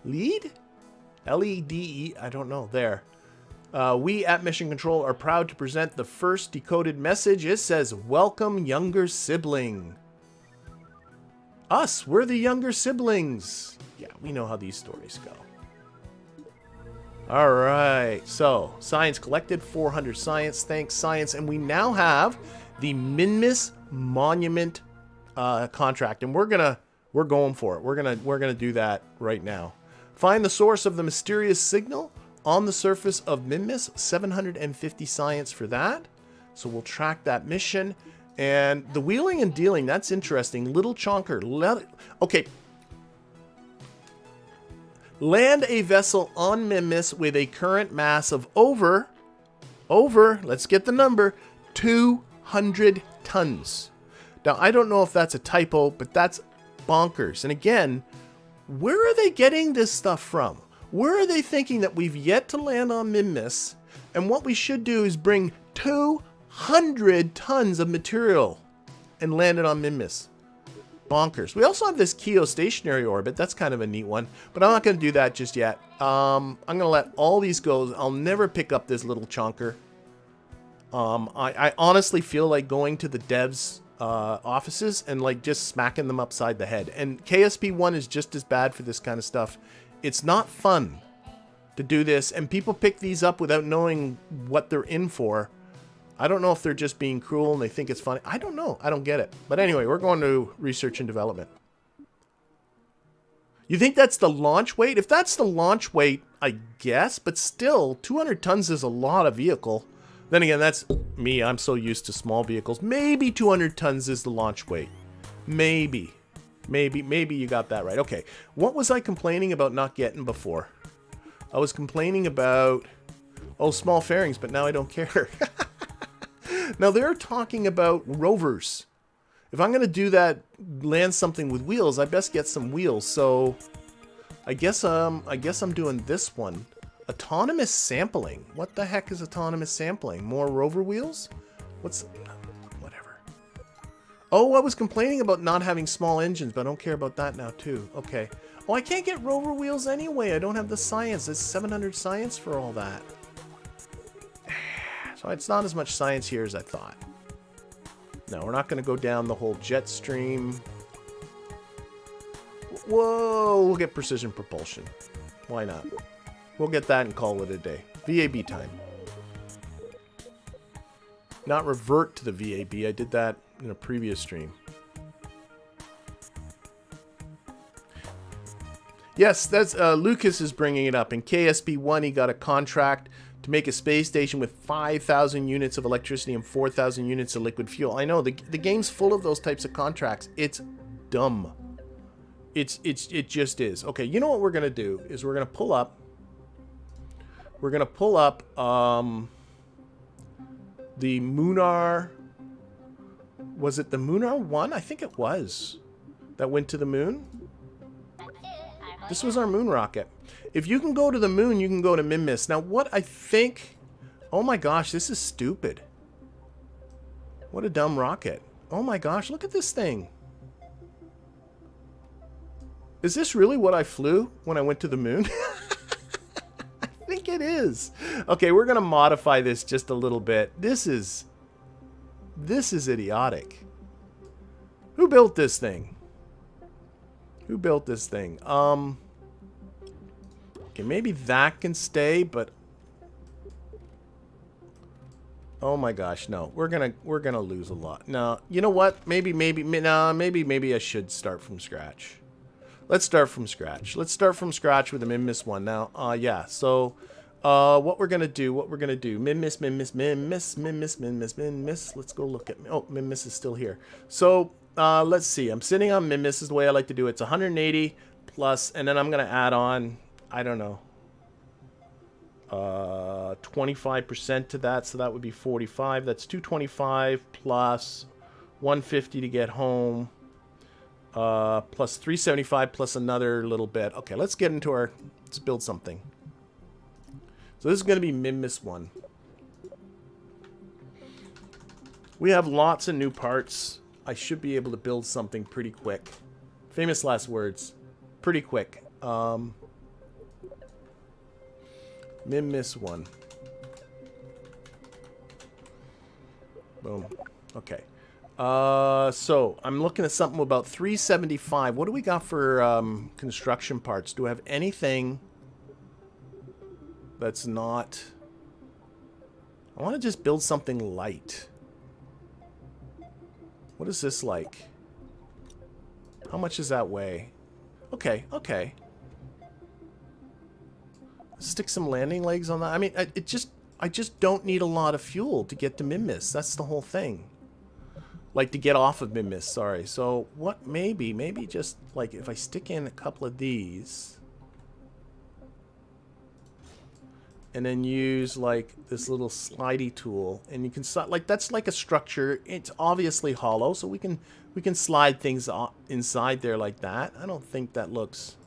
Lead? L-E-D-E? I don't know. There. We at Mission Control are proud to present the first decoded message. It says, welcome, younger sibling. Us. We're the younger siblings. Yeah, we know how these stories go. Alright, so science collected, 400 science, thanks science, and we now have the Minmus Monument contract, and we're going for it. We're gonna do that right now. Find the source of the mysterious signal on the surface of Minmus, 750 science for that. So we'll track that mission. And the wheeling and dealing, that's interesting. Little chonker. Okay. Land a vessel on Minmus with a current mass of over, let's get the number, 200 tons. Now, I don't know if that's a typo, but that's bonkers. And again, where are they getting this stuff from? Where are they thinking that we've yet to land on Minmus, and what we should do is bring 200 tons of material and land it on Minmus? Bonkers. We also have this geostationary orbit. That's kind of a neat one, but I'm not going to do that just yet. I'm going to let all these go. I'll never pick up this little chonker. I honestly feel like going to the devs' offices and like just smacking them upside the head. And KSP1 is just as bad for this kind of stuff. It's not fun to do this, and people pick these up without knowing what they're in for. I don't know if they're just being cruel and they think it's funny. I don't know. I don't get it. But anyway, we're going to research and development. You think that's the launch weight? If that's the launch weight, I guess. But still, 200 tons is a lot of vehicle. Then again, that's me. I'm so used to small vehicles. Maybe 200 tons is the launch weight. Maybe. Maybe you got that right. Okay. What was I complaining about not getting before? I was complaining about, oh, small fairings, but now I don't care. Now they're talking about rovers. If I'm going to do that, land something with wheels, I best get some wheels. So I guess I'm doing this one. Autonomous sampling. What the heck is autonomous sampling? More rover wheels? Whatever. Oh, I was complaining about not having small engines, but I don't care about that now too. Okay. Oh, I can't get rover wheels anyway. I don't have the science. It's 700 science for all that. So it's not as much science here as I thought. No, we're not going to go down the whole jet stream. Whoa, we'll get precision propulsion. Why not? We'll get that and call it a day. VAB time. Not revert to the VAB. I did that in a previous stream. Yes, that's Lucas is bringing it up. In KSP1, he got a contract to make a space station with 5,000 units of electricity and 4,000 units of liquid fuel. I know, the game's full of those types of contracts. It's dumb. It just is. Okay, you know what we're going to do is we're going to pull up. We're going to pull up the Munar. Was it the Munar 1? I think it was. That went to the moon. This was our moon rocket. If you can go to the moon, you can go to Minmus. Now, what I think... Oh my gosh, this is stupid. What a dumb rocket. Oh my gosh, look at this thing. Is this really what I flew when I went to the moon? I think it is. Okay, we're going to modify this just a little bit. This is idiotic. Who built this thing? Who built this thing? Okay, maybe that can stay, but oh my gosh, no. We're gonna lose a lot. No, you know what? Maybe I should start from scratch. Let's start from scratch. Let's start from scratch with the Minmus one. Now, yeah. So, what we're gonna do? Minmus. Let's go look at. Oh, Minmus is still here. So, let's see. I'm sitting on Minmus. This is the way I like to do it. It's 180 plus, and then I'm gonna add on. I don't know. 25% to that, so that would be 45. That's 225 plus 150 to get home. Plus 375 plus another little bit. Okay, let's get into our... Let's build something. So this is going to be Minmus 1. We have lots of new parts. I should be able to build something pretty quick. Famous last words. Pretty quick. Minmus 1. Boom. Okay. So I'm looking at something about 375. What do we got for construction parts? Do I have anything that's not... I want to just build something light. What is this like? How much does that weigh? Okay, okay. Stick some landing legs on that. I mean, I just don't need a lot of fuel to get to Minmus. That's the whole thing. Like, to get off of Minmus, sorry. So, what, maybe just, like, if I stick in a couple of these... and then use, like, this little slidey tool. And you can, like, that's like a structure. It's obviously hollow, so we can slide things inside there like that. I don't think that looks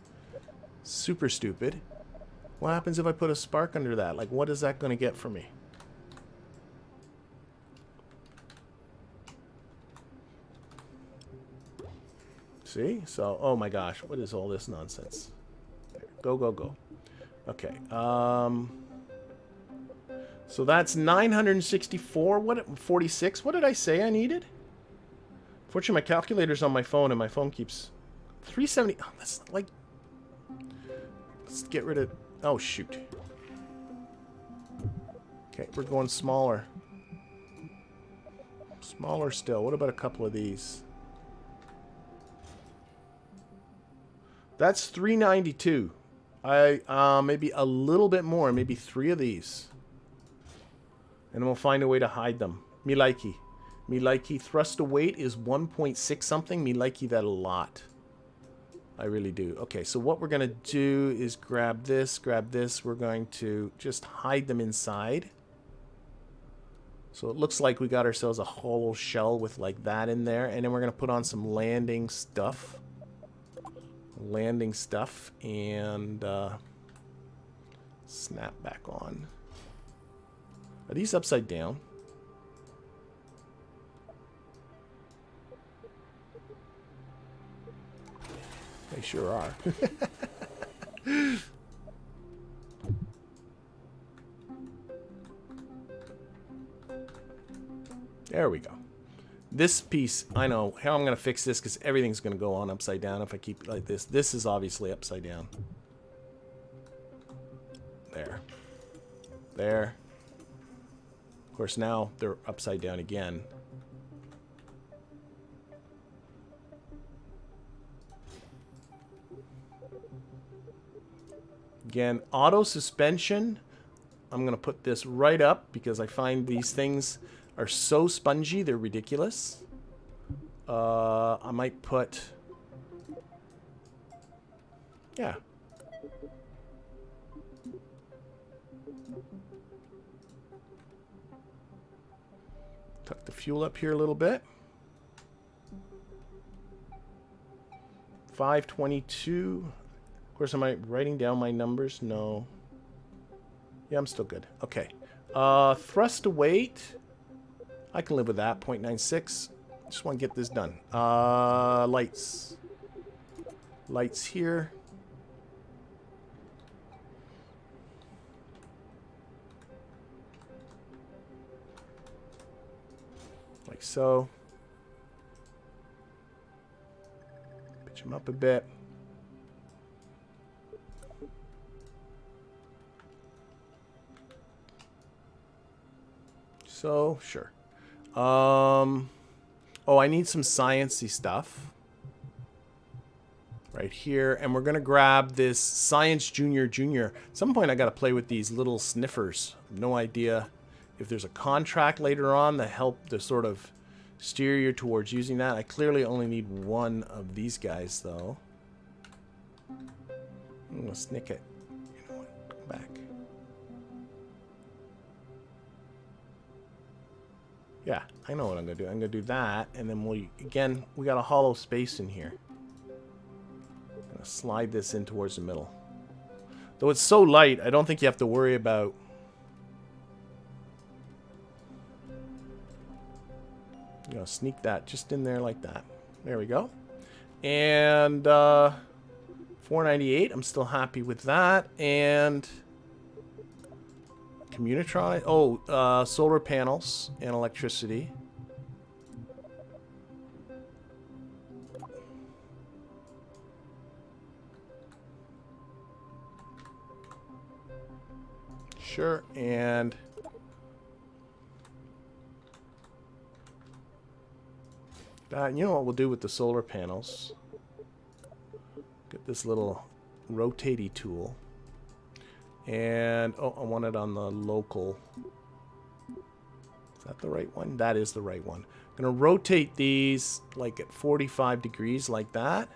super stupid. What happens if I put a spark under that? Like, what is that going to get for me? See? So, oh my gosh, what is all this nonsense? There. Go, go, go. Okay. So that's 964. What? 46? What did I say I needed? Fortunately, my calculator's on my phone, and my phone keeps 370. Oh, that's like. Let's get rid of. Oh shoot. Okay, we're going smaller. Smaller still. What about a couple of these? That's 392. Maybe a little bit more. Maybe 3 of these. And we'll find a way to hide them. Me likey. Me likey. Thrust to weight is 1.6 something. Me likey that a lot. I really do. Okay, so what we're going to do is grab this, grab this. We're going to just hide them inside. So it looks like we got ourselves a hollow shell with like that in there. And then we're going to put on some landing stuff. Landing stuff. And snap back on. Are these upside down? They sure are. There we go. This piece, I know how I'm going to fix this because everything's going to go on upside down if I keep it like this. This is obviously upside down. There. There. Of course, now they're upside down again. Again, auto suspension. I'm going to put this right up because I find these things are so spongy, they're ridiculous. I might put... Yeah. Tuck the fuel up here a little bit. 522. Of course, am I writing down my numbers? No. Yeah, I'm still good. Okay. Thrust to weight. I can live with that. 0.96. Just want to get this done. Lights. Lights here. Like so. Pitch them up a bit. So, sure. Oh, I need some sciencey stuff. Right here. And we're going to grab this Science Junior. At some point, I got to play with these little sniffers. No idea if there's a contract later on that help to sort of steer you towards using that. I clearly only need one of these guys, though. I'm going to snick it. You know what? Come back. Yeah, I know what I'm going to do. I'm going to do that, and then we got a hollow space in here. I'm going to slide this in towards the middle. Though it's so light, I don't think you have to worry about... You know, sneak that just in there like that. There we go. And 498, I'm still happy with that. And... Communitron. Oh, solar panels and electricity. Sure, and that. You know what we'll do with the solar panels? Get this little rotatey tool. And, oh, I want it on the local. Is that the right one? That is the right one. I'm going to rotate these like at 45 degrees like that.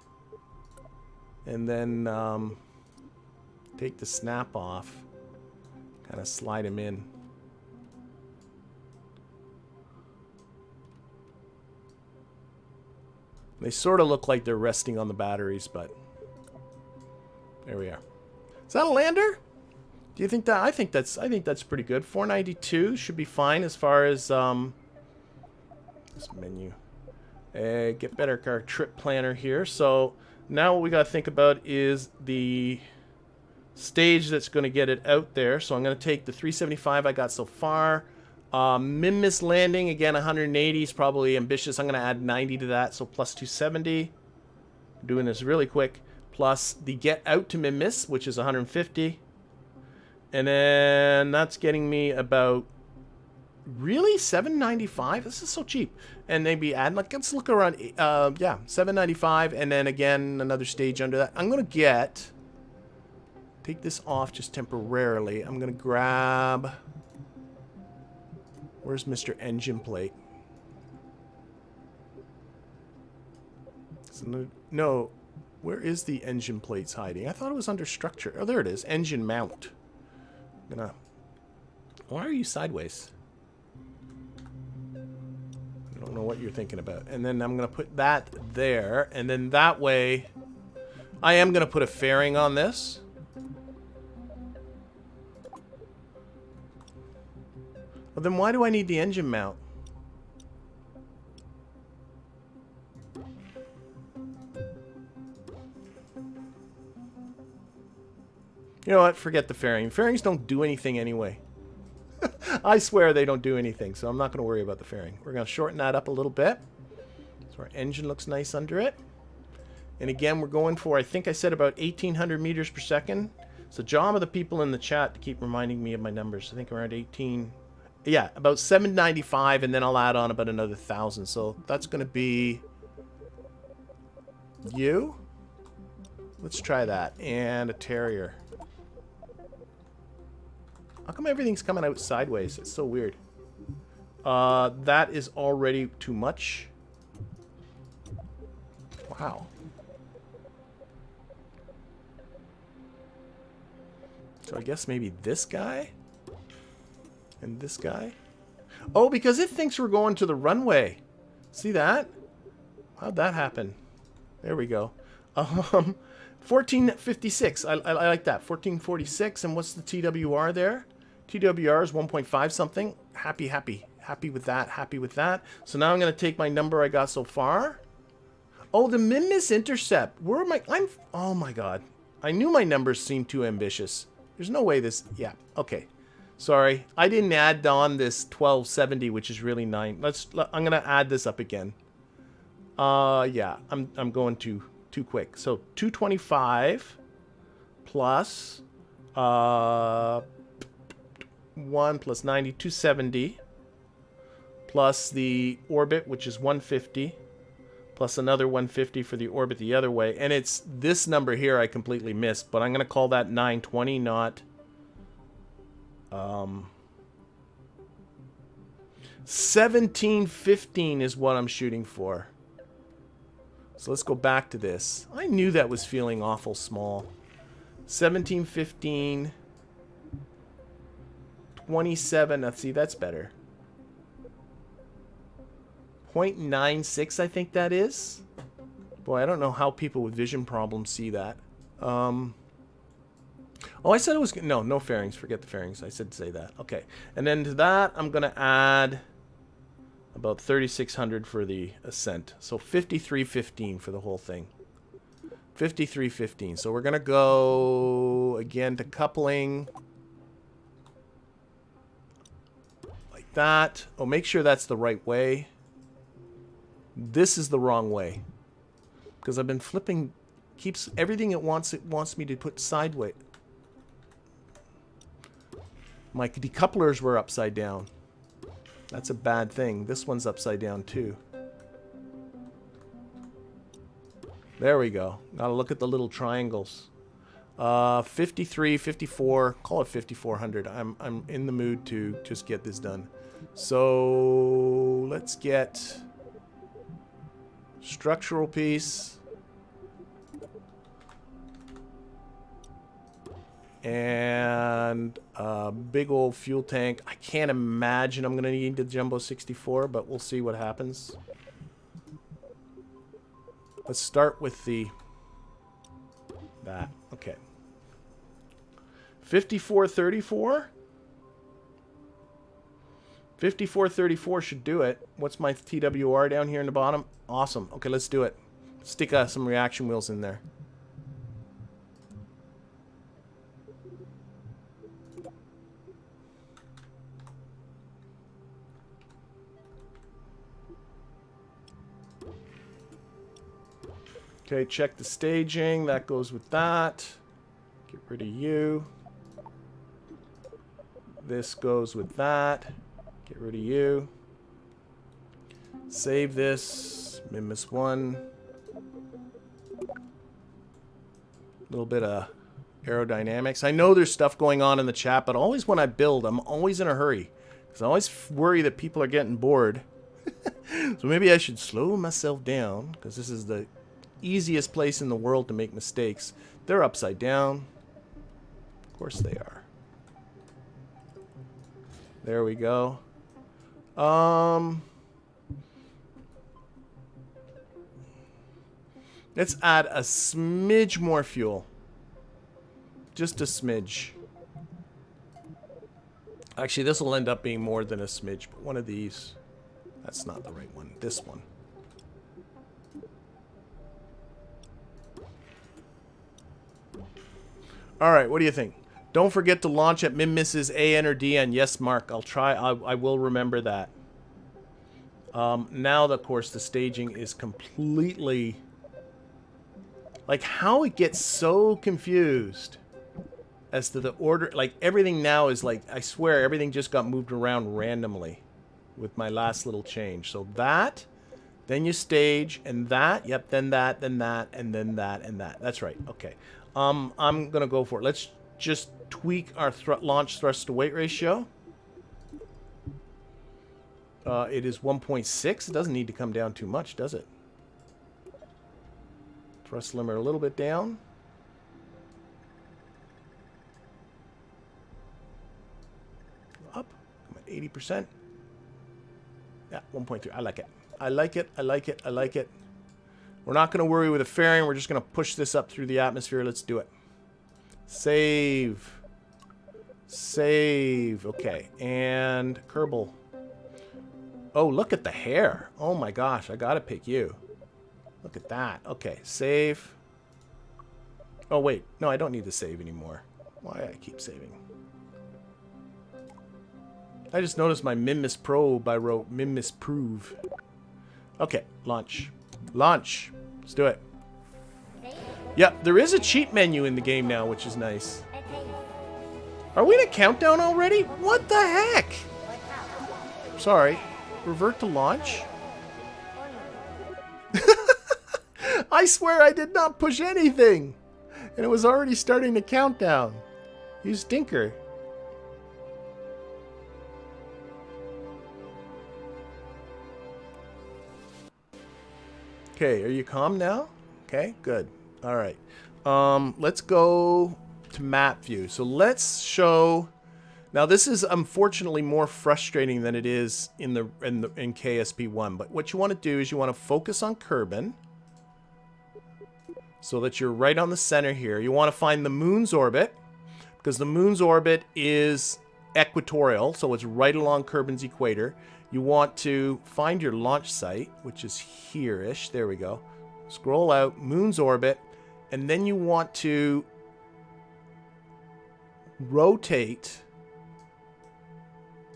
And then take the snap off. Kind of slide them in. They sort of look like they're resting on the batteries, but there we are. Is that a lander? Do you think that? I think that's pretty good. 492 should be fine as far as this menu. Get better our trip planner here. So now what we got to think about is the stage that's going to get it out there. So I'm going to take the 375 I got so far. Minmus landing again, 180 is probably ambitious. I'm going to add 90 to that, so plus 270. I'm doing this really quick. Plus the get out to Minmus, which is 150. And then that's getting me about, really, $795? This is so cheap. And maybe add, like, let's look around, yeah, $795. And then again, another stage under that. I'm going to take this off just temporarily. I'm going to grab, where's Mr. Engine Plate? No, where is the engine plates hiding? I thought it was under structure. Oh, there it is, engine mount. Why are you sideways? I don't know what you're thinking about. And then I'm gonna put that there, and then that way I am gonna put a fairing on this. Well, then why do I need the engine mount? You know what? Forget the fairing. Fairings don't do anything anyway. I swear they don't do anything, so I'm not going to worry about the fairing. We're going to shorten that up a little bit. So our engine looks nice under it. And again, we're going for, I think I said about 1,800 meters per second. It's the job of the people in the chat to keep reminding me of my numbers. I think around 18... Yeah, about 795, and then I'll add on about another 1,000. So that's going to be... you. Let's try that. And a Terrier. How come everything's coming out sideways? It's so weird. That is already too much. Wow. So I guess maybe this guy? And this guy? Oh, because it thinks we're going to the runway. See that? How'd that happen? There we go. 1456. I like that. 1446. And what's the TWR there? TWR is 1.5 something. Happy with that. Happy with that. So now I'm going to take my number I got so far. Oh, the Minmus intercept. Where am I? Oh my god. I knew my numbers seemed too ambitious. There's no way this... Yeah, okay. Sorry. I didn't add on this 1270, which is really 9. I'm going to add this up again. Yeah, I'm going too quick. So 225 plus 1 plus 90, 270 plus the orbit, which is 150. Plus another 150 for the orbit the other way. And it's this number here I completely missed, but I'm going to call that 920, not... 1715 is what I'm shooting for. So let's go back to this. I knew that was feeling awful small. 1715... 27, let's see, that's better. 0.96, I think that is. Boy, I don't know how people with vision problems see that. Oh, I said it was... No fairings. Forget the fairings. I said to say that. Okay. And then to that, I'm going to add about 3,600 for the ascent. So 5315 for the whole thing. 5315. So we're going to go again to coupling. Like that. Oh, make sure that's the right way. This is the wrong way. Because I've been flipping... Keeps everything it wants me to put sideways. My decouplers were upside down. That's a bad thing. This one's upside down too. There we go. Gotta look at the little triangles. 53, 54, call it 5400. I'm in the mood to just get this done. So let's get structural piece. And a big old fuel tank. I can't imagine I'm going to need the Jumbo 64, but we'll see what happens. Let's start with that. Okay. 5434. 5434 should do it. What's my TWR down here in the bottom? Awesome. Okay, let's do it. Stick some reaction wheels in there. Okay, check the staging. That goes with that. Get rid of you. This goes with that. Get rid of you. Save this. Minmus 1. A little bit of aerodynamics. I know there's stuff going on in the chat, but always when I build, I'm always in a hurry. Because I always worry that people are getting bored. So maybe I should slow myself down, because this is the easiest place in the world to make mistakes. They're upside down. Of course they are. There we go. Let's add a smidge more fuel. Just a smidge. Actually, this will end up being more than a smidge, but one of these. That's not the right one. This one. Alright, what do you think? Don't forget to launch at Minmus's AN or DN. Yes, Mark, I'll try. I will remember that. Now, of course, the staging is completely... Like, how it gets so confused as to the order. Like, everything now is like, I swear, everything just got moved around randomly with my last little change. So that, then you stage, and that, yep, then that, and then that, and that. That's right, okay. I'm going to go for it. Let's just tweak our launch thrust to weight ratio. It is 1.6. It doesn't need to come down too much, does it? Thrust limiter a little bit down. Up. I'm at 80%. Yeah, 1.3. I like it. I like it. I like it. I like it. We're not going to worry with a fairing. We're just going to push this up through the atmosphere. Let's do it. Save. Save. Okay. And Kerbal. Oh, look at the hair. Oh my gosh, I gotta pick you. Look at that. Okay, save. Oh wait, no, I don't need to save anymore. Why I keep saving? I just noticed my Minmus probe. I wrote Minmus prove. Okay, launch. Launch. Let's do it. Yep, there is a cheat menu in the game now, which is nice. Are we in a countdown already? What the heck? Sorry. Revert to launch? I swear I did not push anything. And it was already starting to count down. You stinker. Okay, are you calm now? Okay, good. All right. Let's go to map view. So let's show. Now this is unfortunately more frustrating than it is in KSP1. But what you want to do is you want to focus on Kerbin, so that you're right on the center here. You want to find the moon's orbit, because the moon's orbit is equatorial, so it's right along Kerbin's equator. You want to find your launch site, which is here-ish. There we go. Scroll out, moon's orbit, and then you want to rotate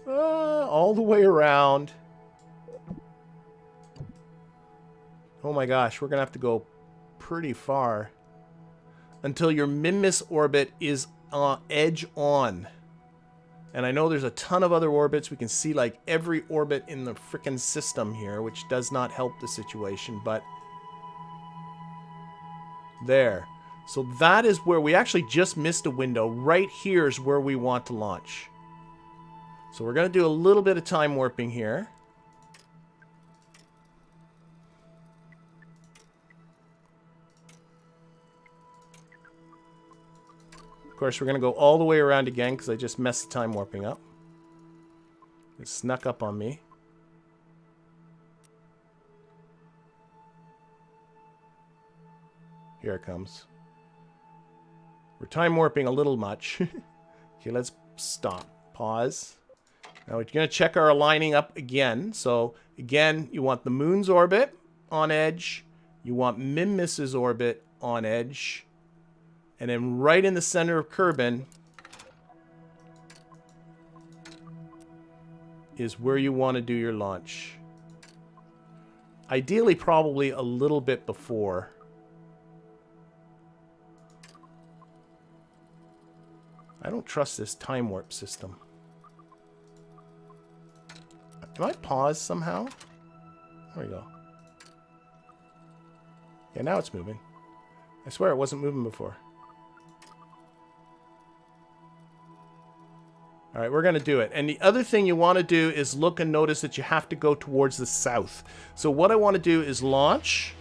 all the way around. Oh my gosh, we're going to have to go pretty far until your Minmus orbit is edge on. And I know there's a ton of other orbits. We can see like every orbit in the frickin' system here, which does not help the situation, but there. So that is where we actually just missed a window. Right here is where we want to launch. So we're going to do a little bit of time warping here. Of course, we're going to go all the way around again because I just messed the time warping up. It snuck up on me. Here it comes. We're time warping a little much. Okay, let's stop. Pause. Now we're going to check our aligning up again. So again, you want the moon's orbit on edge. You want Minmus's orbit on edge. And then right in the center of Kerbin is where you want to do your launch. Ideally, probably a little bit before. I don't trust this time warp system. Can I pause somehow? There we go. Yeah, now it's moving. I swear it wasn't moving before. All right, we're going to do it. And the other thing you want to do is look and notice that you have to go towards the south. So what I want to do is launch.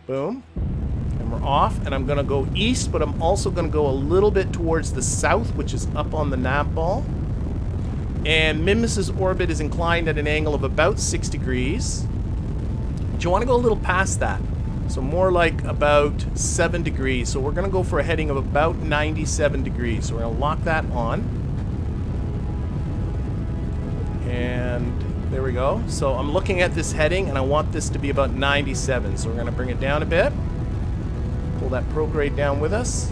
Boom. And we're off. And I'm going to go east, but I'm also going to go a little bit towards the south, which is up on the nav ball. And Minmus's orbit is inclined at an angle of about 6 degrees. But you want to go a little past that. So more like about 7 degrees. So we're going to go for a heading of about 97 degrees. So we're going to lock that on. And there we go. So I'm looking at this heading, and I want this to be about 97. So we're going to bring it down a bit. Pull that prograde down with us.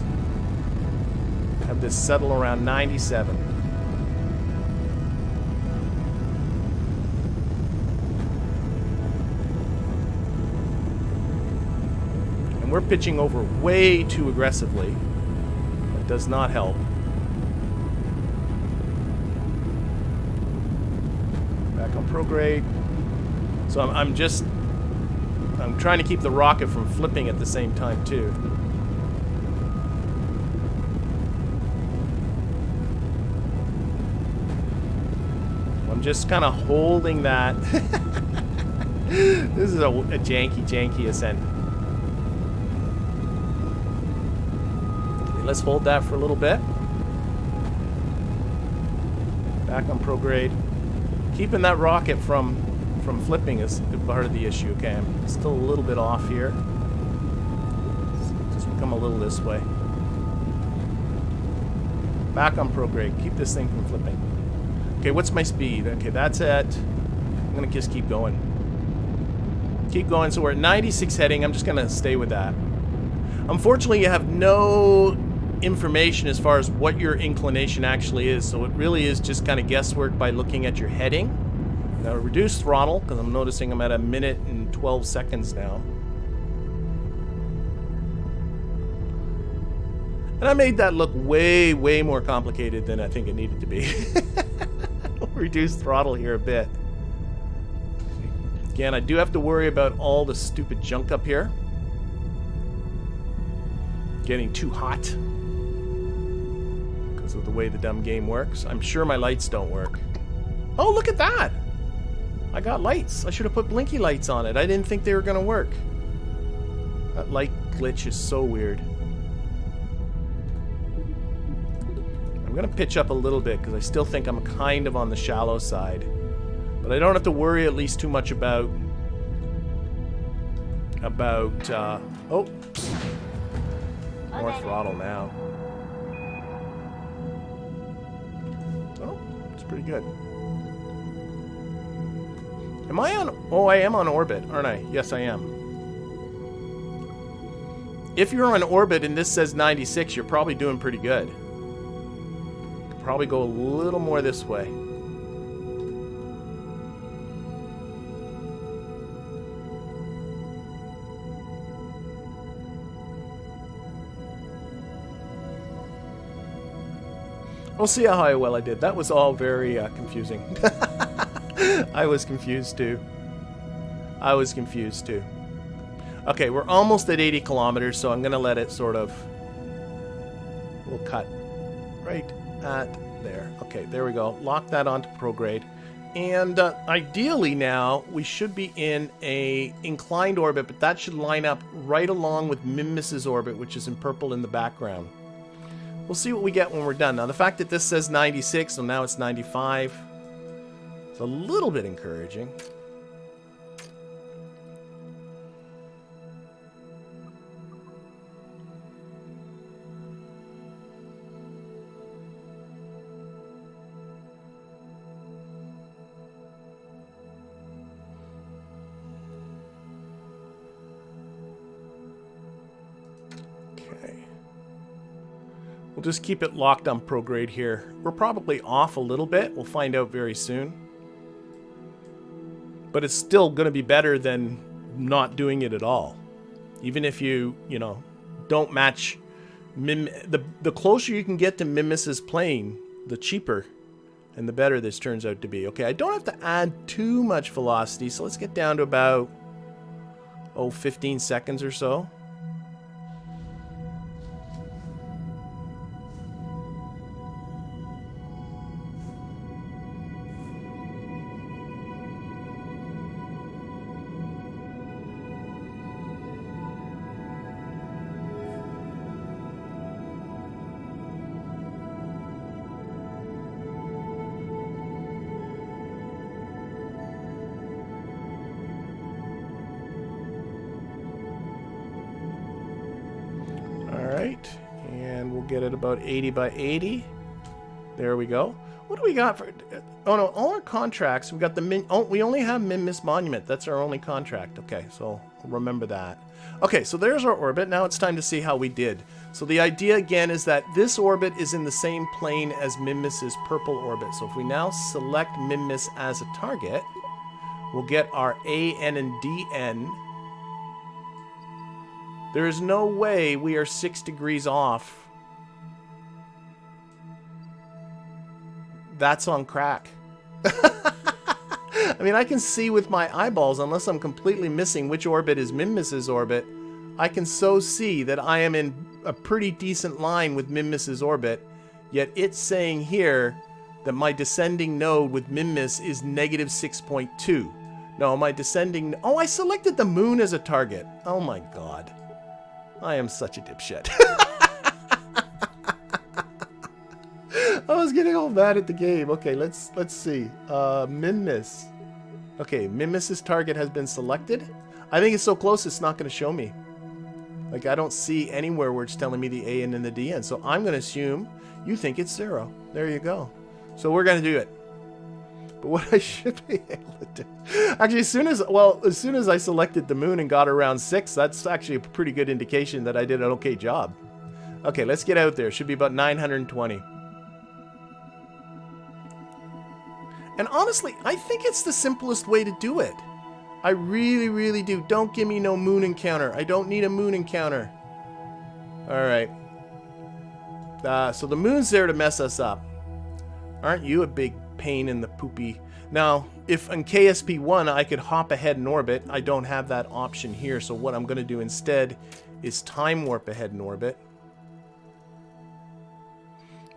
Have this settle around 97. And we're pitching over way too aggressively. That does not help. Back on prograde. So I'm trying to keep the rocket from flipping at the same time too. I'm just kind of holding that. This is a janky ascent. Okay, let's hold that for a little bit. Back on prograde. Keeping that rocket from flipping is part of the issue. Okay, I'm still a little bit off here. Just come a little this way. Back on prograde. Keep this thing from flipping. Okay, what's my speed? Okay, that's it. I'm gonna just keep going. Keep going. So we're at 96 heading. I'm just gonna stay with that. Unfortunately, you have no information as far as what your inclination actually is, so it really is just kind of guesswork by looking at your heading. Now reduce throttle, because I'm noticing I'm at 1 minute and 12 seconds now. And I made that look way, way more complicated than I think it needed to be. Reduce throttle here a bit. Again, I do have to worry about all the stupid junk up here. Getting too hot because of the way the dumb game works. I'm sure my lights don't work. Oh, look at that! I got lights. I should have put blinky lights on it. I didn't think they were going to work. That light glitch is so weird. I'm going to pitch up a little bit because I still think I'm kind of on the shallow side. But I don't have to worry at least too much about... oh! More throttle now. Oh, it's pretty good. Am I on... oh, I am on orbit, aren't I? Yes, I am. If you're on orbit and this says 96, you're probably doing pretty good. Could probably go a little more this way. We'll see how well I did. That was all very confusing. I was confused too. I was confused too. Okay, we're almost at 80 kilometers, so I'm going to let it sort of... we'll cut right at there. Okay, there we go. Lock that onto prograde. And ideally now, we should be in a inclined orbit, but that should line up right along with Minmus's orbit, which is in purple in the background. We'll see what we get when we're done. Now, the fact that this says 96, so now it's 95, it's a little bit encouraging. We'll just keep it locked on prograde here. We're probably off a little bit. We'll find out very soon. But it's still going to be better than not doing it at all. Even if you know, don't match... the closer you can get to Minmus's plane, the cheaper and the better this turns out to be. Okay, I don't have to add too much velocity, so let's get down to about, 15 seconds or so. And we'll get it about 80 by 80. There we go. What do we got for... oh no, all our contracts, we got the we only have Minmus Monument. That's our only contract. Okay, so remember that. Okay, so there's our orbit. Now it's time to see how we did. So the idea again is that this orbit is in the same plane as Minmus's purple orbit. So if we now select Minmus as a target, we'll get our AN and DN. There is no way we are 6 degrees off. That's on crack. I mean, I can see with my eyeballs, unless I'm completely missing which orbit is Minmus's orbit, I can so see that I am in a pretty decent line with Minmus's orbit, yet it's saying here that my descending node with Minmus is negative 6.2. No, my descending... oh, I selected the moon as a target. Oh my god. I am such a dipshit. I was getting all mad at the game. Okay, let's see. Minmus. Okay, Minmus's target has been selected. I think it's so close it's not going to show me. Like, I don't see anywhere where it's telling me the A and then the D end. So I'm going to assume you think it's 0. There you go. So we're going to do it. But what I should be able to do... Actually, as soon as I selected the moon and got around 6, that's actually a pretty good indication that I did an okay job. Okay, let's get out there. Should be about 920. And honestly, I think it's the simplest way to do it. I really, really do. Don't give me no moon encounter. I don't need a moon encounter. Alright. So the moon's there to mess us up. Aren't you a big pain in the poopy? Now, if on KSP1 I could hop ahead in orbit, I don't have that option here. So what I'm going to do instead is time warp ahead in orbit.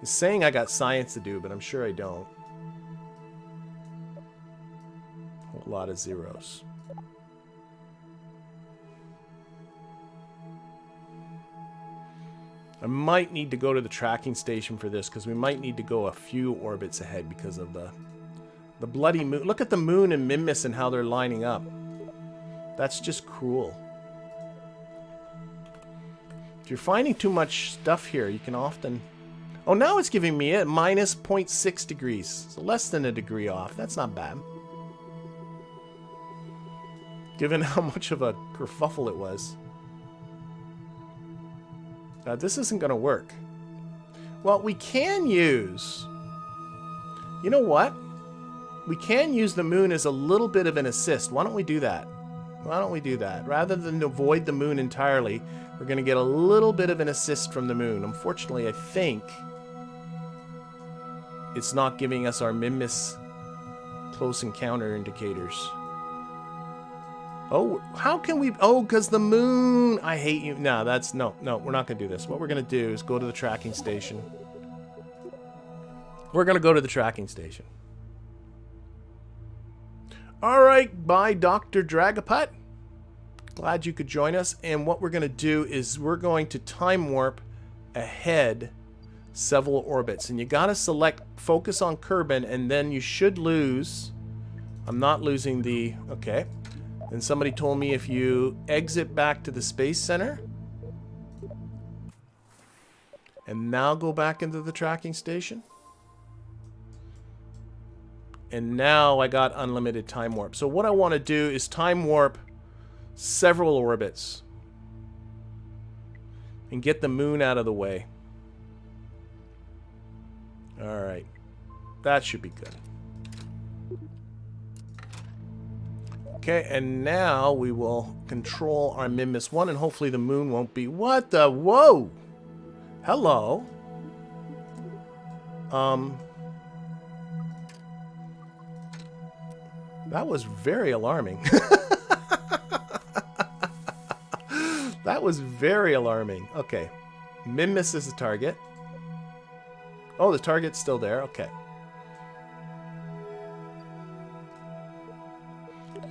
It's saying I got science to do, but I'm sure I don't. A lot of zeros. I might need to go to the tracking station for this, because we might need to go a few orbits ahead because of the bloody moon. Look at the moon and Minmus and how they're lining up. That's just cruel. If you're finding too much stuff here, you can often... Oh, now it's giving me it minus 0.6 degrees. So less than a degree off. That's not bad. Given how much of a kerfuffle it was. This isn't going to work. Well, we can use... You know what? We can use the moon as a little bit of an assist. Why don't we do that? Why don't we do that? Rather than avoid the moon entirely, we're going to get a little bit of an assist from the moon. Unfortunately, I think it's not giving us our Minmus close encounter indicators. Oh, how can we... Oh, because the moon... I hate you. No, that's... No, we're not going to do this. What we're going to do is go to the tracking station. We're going to go to the tracking station. Alright, bye, Dr. Dragaput. Glad you could join us. And what we're going to do is we're going to time warp ahead several orbits. And you got to select focus on Kerbin, and then you should lose... I'm not losing the... Okay. And somebody told me if you exit back to the Space Center and now go back into the tracking station. And now I got unlimited time warp. So what I want to do is time warp several orbits and get the moon out of the way. Alright. That should be good. Okay, and now we will control our Minmus 1, and hopefully the moon won't be... What the... Whoa! Hello. That was very alarming. That was very alarming. Okay. Minmus is the target. Oh, the target's still there. Okay.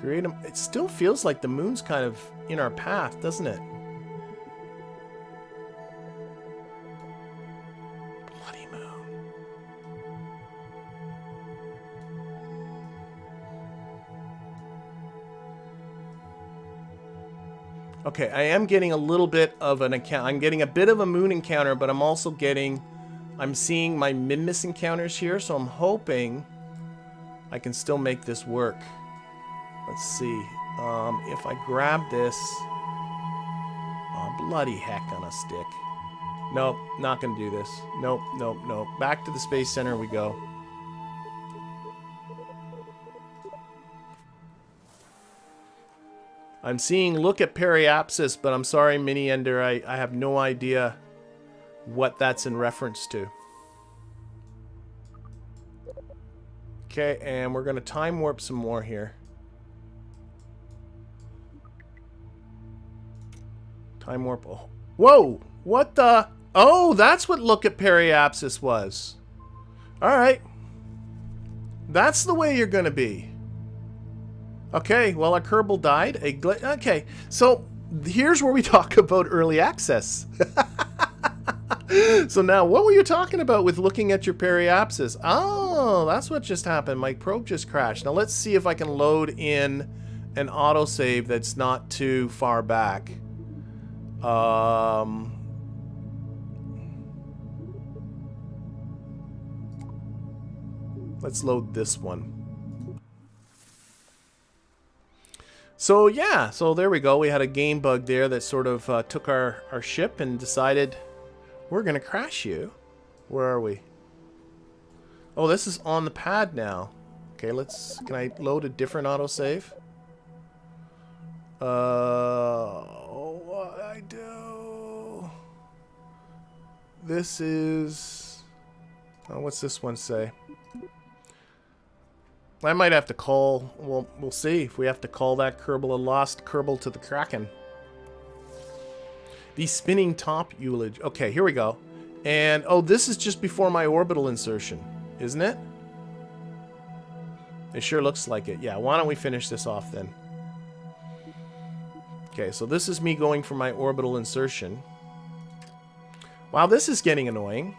It still feels like the moon's kind of in our path, doesn't it? Bloody moon. Okay, I am getting a little bit of an encounter. I'm getting a bit of a moon encounter, but I'm also getting... I'm seeing my Minmus encounters here, so I'm hoping I can still make this work. Let's see. If I grab this... Oh, bloody heck on a stick. Nope, not going to do this. Nope. Back to the Space Center we go. I'm seeing look at periapsis, but I'm sorry, Mini Ender, I have no idea what that's in reference to. Okay, and we're going to time warp some more here. Time warp. Oh. Whoa! What the? Oh, that's what look at periapsis was. Alright. That's the way you're going to be. Okay, well, our Kerbal died. Okay, so here's where we talk about early access. So now, what were you talking about with looking at your periapsis? Oh, that's what just happened. My probe just crashed. Now let's see if I can load in an autosave that's not too far back. Let's load this one. So yeah, so there we go. We had a game bug there that sort of took our ship and decided we're going to crash you. Where are we? Oh, this is on the pad now. Okay, can I load a different autosave? What I do? This is... Oh, what's this one say? I might have to call... Well, we'll see if we have to call that Kerbal a lost Kerbal to the Kraken. The spinning top ullage. Okay, here we go. And, oh, this is just before my orbital insertion, isn't it? It sure looks like it. Yeah, why don't we finish this off then? Okay, so this is me going for my orbital insertion. Wow, this is getting annoying.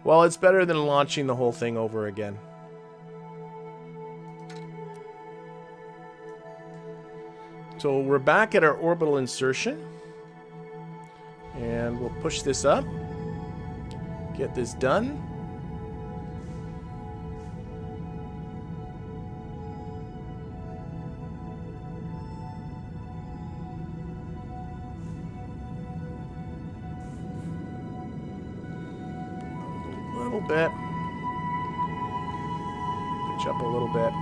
Well, it's better than launching the whole thing over again. So we're back at our orbital insertion. And we'll push this up. Get this done. A little bit. Pitch up a little bit.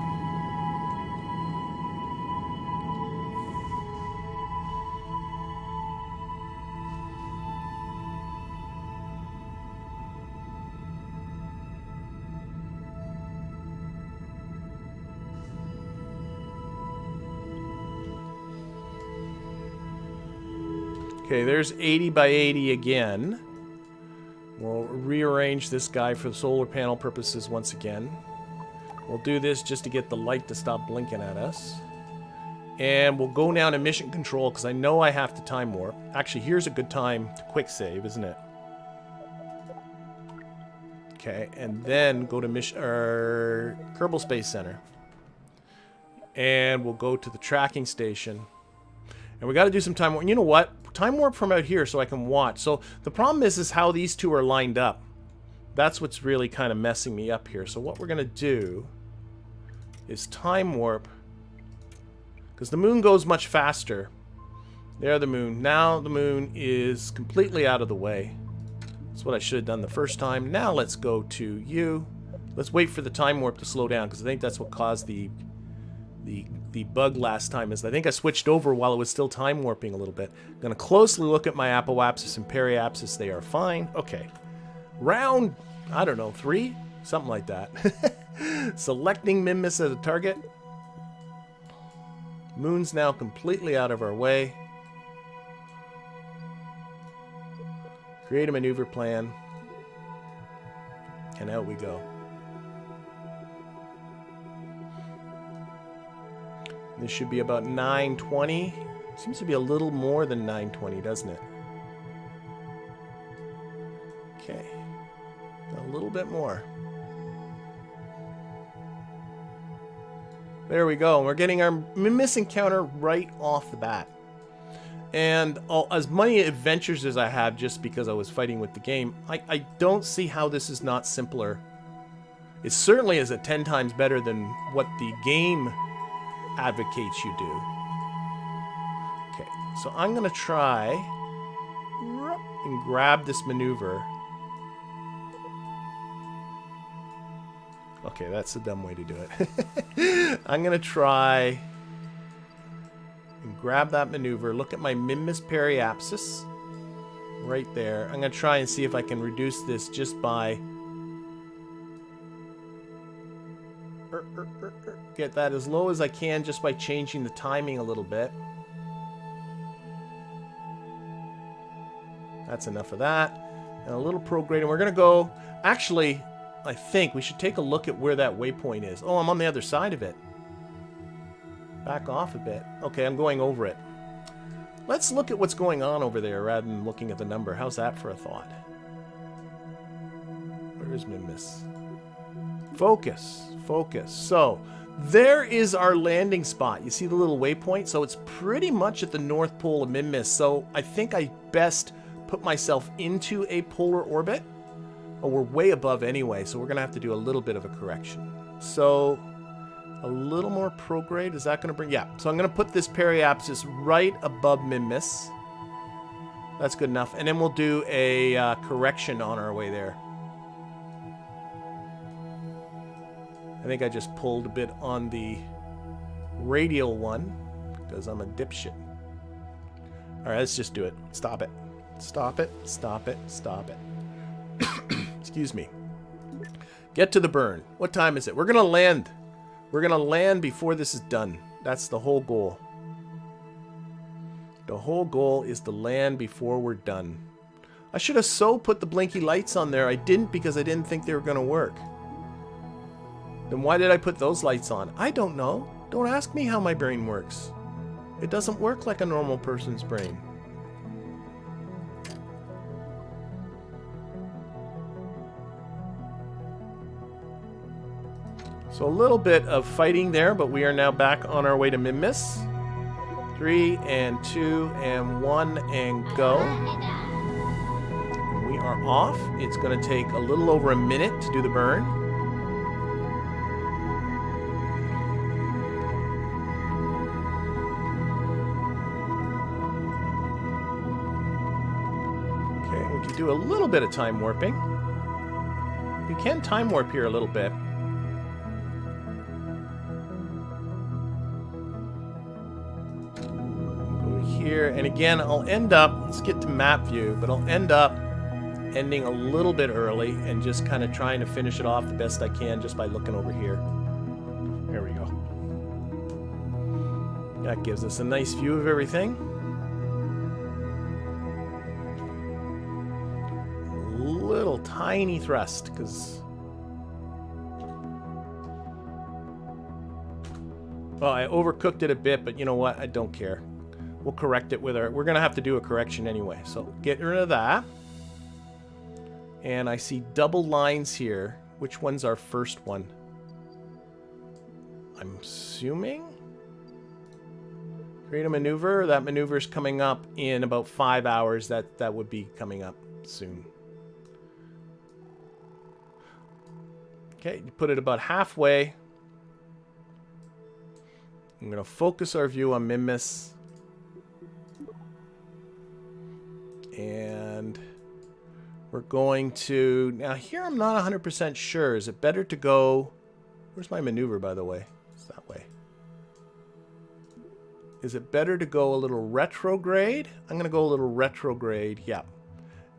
Okay, there's 80 by 80 again. We'll rearrange this guy for solar panel purposes once again. We'll do this just to get the light to stop blinking at us. And we'll go down to mission control because I know I have to time warp. Actually, here's a good time to quick save, isn't it? Okay, and then go to Kerbal Space Center. And we'll go to the tracking station. And we got to do some time warp. You know what? Time warp from out here so I can watch. So the problem is how these two are lined up. That's what's really kind of messing me up here. So what we're going to do is time warp. Because the moon goes much faster. There the moon. Now the moon is completely out of the way. That's what I should have done the first time. Now let's go to you. Let's wait for the time warp to slow down because I think that's what caused the bug last time. Is I think I switched over while it was still time warping a little bit. I'm going to closely look at my apoapsis and periapsis. They are fine. Okay. Round, I don't know, 3? Something like that. Selecting Minmus as a target. Moon's now completely out of our way. Create a maneuver plan. And out we go. This should be about 920. Seems to be a little more than 920, doesn't it? Okay. A little bit more. There we go. We're getting our Minmus encounter right off the bat. And as many adventures as I have just because I was fighting with the game, I don't see how this is not simpler. It certainly is 10 times better than what the game advocates you do. Okay, so I'm going to try and grab this maneuver. Okay, that's a dumb way to do it. I'm going to try and grab that maneuver. Look at my Minmus periapsis right there. I'm going to try and see if I can reduce this just by get that as low as I can just by changing the timing a little bit. That's enough of that. And a little prograde. And we're going to go... Actually, I think we should take a look at where that waypoint is. Oh, I'm on the other side of it. Back off a bit. Okay, I'm going over it. Let's look at what's going on over there rather than looking at the number. How's that for a thought? Where is Minmus? Focus. Focus. So, there is our landing spot. You see the little waypoint? So it's pretty much at the North Pole of Minmus. So I think I best put myself into a polar orbit. Oh, we're way above anyway, so we're going to have to do a little bit of a correction. So a little more prograde. Is that going to bring... Yeah. So I'm going to put this periapsis right above Minmus. That's good enough. And then we'll do a correction on our way there. I think I just pulled a bit on the radial one because I'm a dipshit. All right, let's just do it. Stop it. Stop it. Stop it. Stop it. Excuse me. Get to the burn. What time is it? We're going to land. We're going to land before this is done. That's the whole goal. The whole goal is to land before we're done. I should have put the blinky lights on there. I didn't because I didn't think they were going to work. Then why did I put those lights on? I don't know. Don't ask me how my brain works. It doesn't work like a normal person's brain. So a little bit of fighting there, but we are now back on our way to Minmus. 3 and 2 and 1 and go. And we are off. It's going to take a little over a minute to do the burn. Do a little bit of time warping. You can time warp here a little bit. Go here, and again, I'll end up, let's get to map view, but I'll end up ending a little bit early and just kind of trying to finish it off the best I can just by looking over here. There we go. That gives us a nice view of everything. Little tiny thrust because well, I overcooked it a bit, but you know what, I don't care. We'll correct it with we're gonna have to do a correction anyway, so get rid of that. And I see double lines here. Which one's our first one? I'm assuming create a maneuver. That maneuver is coming up in about 5 hours. That would be coming up soon. Okay, you put it about halfway. I'm going to focus our view on Minmus. And we're going to... Now here I'm not 100% sure. Is it better to go... Where's my maneuver, by the way? It's that way. Is it better to go a little retrograde? I'm going to go a little retrograde. Yeah.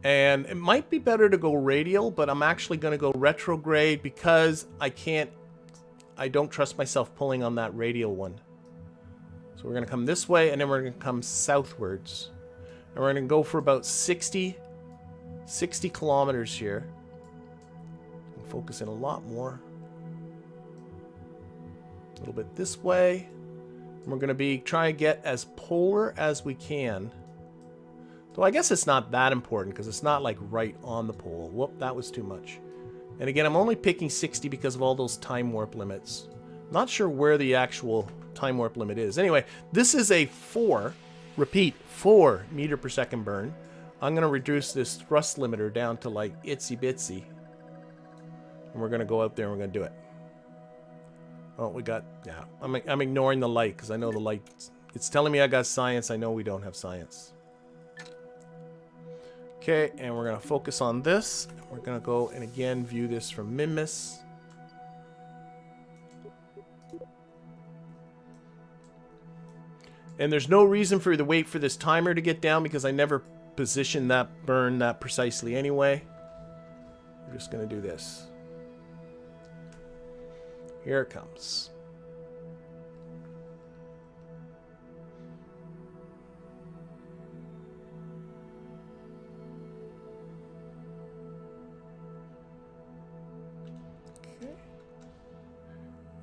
And it might be better to go radial, but I'm actually going to go retrograde because I don't trust myself pulling on that radial one. So we're going to come this way, and then we're going to come southwards. And we're going to go for about 60 kilometers here. Focus in a lot more. A little bit this way. And we're going to try to get as polar as we can. So I guess it's not that important because it's not like right on the pole. Whoop, that was too much. And again, I'm only picking 60 because of all those time warp limits. Not sure where the actual time warp limit is. Anyway, this is a 4 meter per second burn. I'm going to reduce this thrust limiter down to like itsy bitsy. And we're going to go out there and we're going to do it. Oh, we got, yeah, I'm ignoring the light because I know the light, it's telling me I got science. I know we don't have science. Okay, and we're going to focus on this. We're going to go and again view this from Minmus. And there's no reason for you to wait for this timer to get down because I never positioned that burn that precisely anyway. We're just going to do this. Here it comes.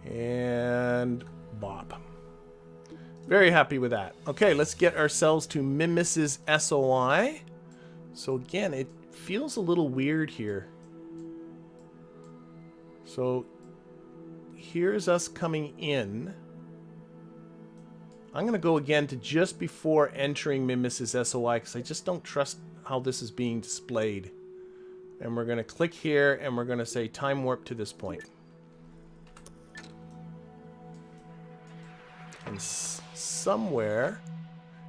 And bop. Very happy with that. Okay, let's get ourselves to Minmus's SOI. So again, it feels a little weird here. So here's us coming in. I'm going to go again to just before entering Minmus's SOI because I just don't trust how this is being displayed. And we're going to click here and we're going to say time warp to this point. And somewhere...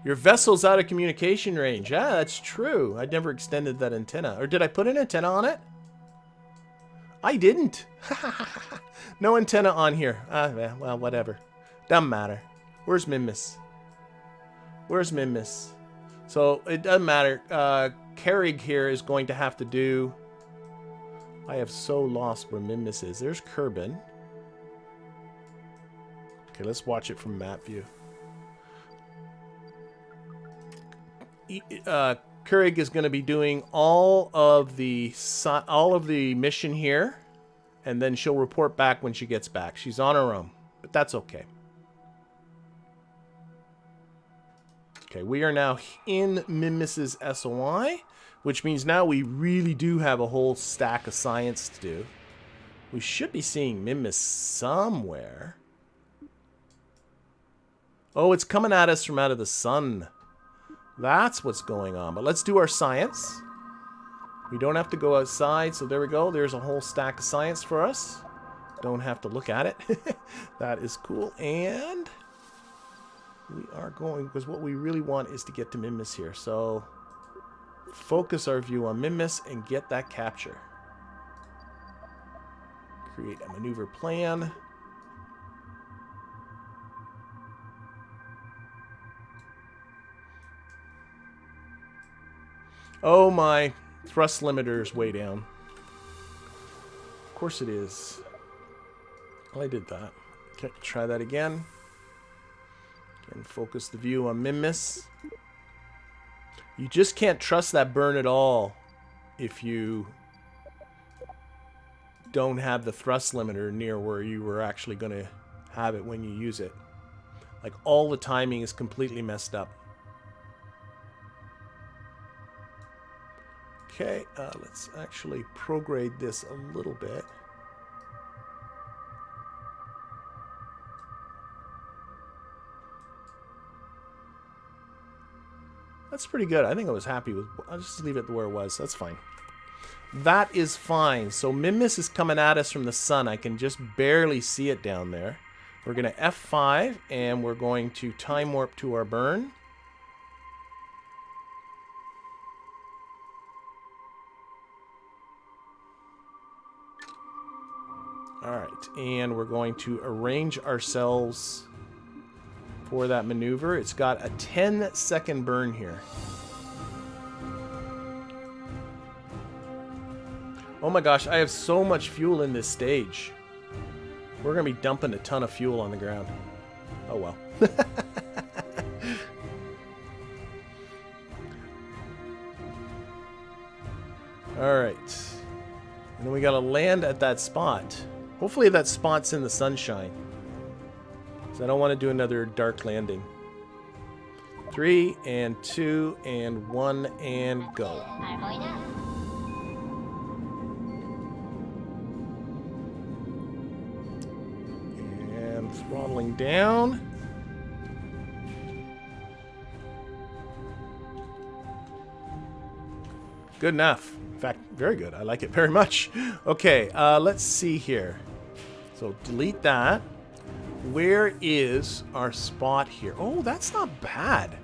Your vessel's out of communication range. Ah, that's true. I never extended that antenna. Or did I put an antenna on it? I didn't. No antenna on here. Ah, well, whatever. Doesn't matter. Where's Minmus? Where's Minmus? So, it doesn't matter. Kerrig here is going to have to do... I have so lost where Minmus is. There's Kerbin. Okay, let's watch it from map view. Kerrig is going to be doing all of the mission here, and then she'll report back when she gets back. She's on her own, but that's okay. Okay, we are now in Minmus's SOI, which means now we really do have a whole stack of science to do. We should be seeing Minmus somewhere. Oh, it's coming at us from out of the sun. That's what's going on. But let's do our science. We don't have to go outside. So there we go. There's a whole stack of science for us. Don't have to look at it. That is cool. And we are going, because what we really want is to get to Minmus here. So focus our view on Minmus and get that capture. Create a maneuver plan. Oh, my thrust limiter is way down. Of course it is. Well, I did that. Okay, try that again. And focus the view on Minmus. You just can't trust that burn at all if you don't have the thrust limiter near where you were actually going to have it when you use it. Like, all the timing is completely messed up. Okay, let's actually prograde this a little bit. That's pretty good. I think I was happy with... I'll just leave it where it was. That's fine. That is fine. So Minmus is coming at us from the sun. I can just barely see it down there. We're going to F5, and we're going to time warp to our burn. Alright, and we're going to arrange ourselves for that maneuver. It's got a 10-second burn here. Oh my gosh, I have so much fuel in this stage. We're going to be dumping a ton of fuel on the ground. Oh well. Alright. And then we got to land at that spot. Hopefully that spot's in the sunshine. Because I don't want to do another dark landing. 3, and 2, and 1, and go. And throttling down. Good enough. In fact, very good. I like it very much. Okay, let's see here. So delete that. Where is our spot here? Oh, that's not bad.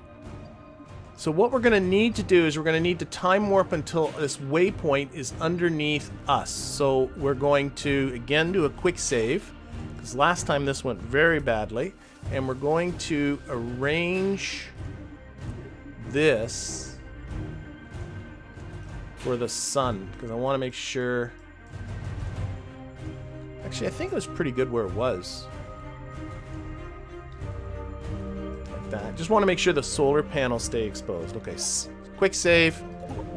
So what we're going to need to do is we're going to need to time warp until this waypoint is underneath us. So we're going to, again, do a quick save. Because last time this went very badly. And we're going to arrange this for the sun. Because I want to make sure... Actually, I think it was pretty good where it was. Like that. Just want to make sure the solar panels stay exposed. Okay, quick save.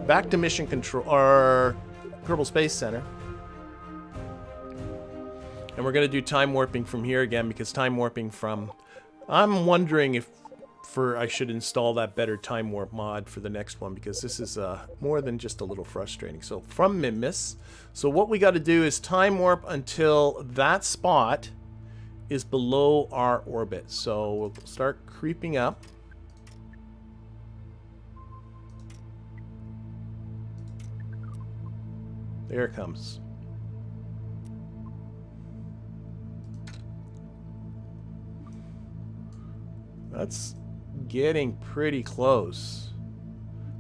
Back to mission control, or Kerbal Space Center. And we're going to do time warping from here again, because time warping from... I'm wondering if I should install that better time warp mod for the next one, because this is more than just a little frustrating. So from Minmus, so what we got to do is time warp until that spot is below our orbit. So we'll start creeping up. There it comes. That's getting pretty close.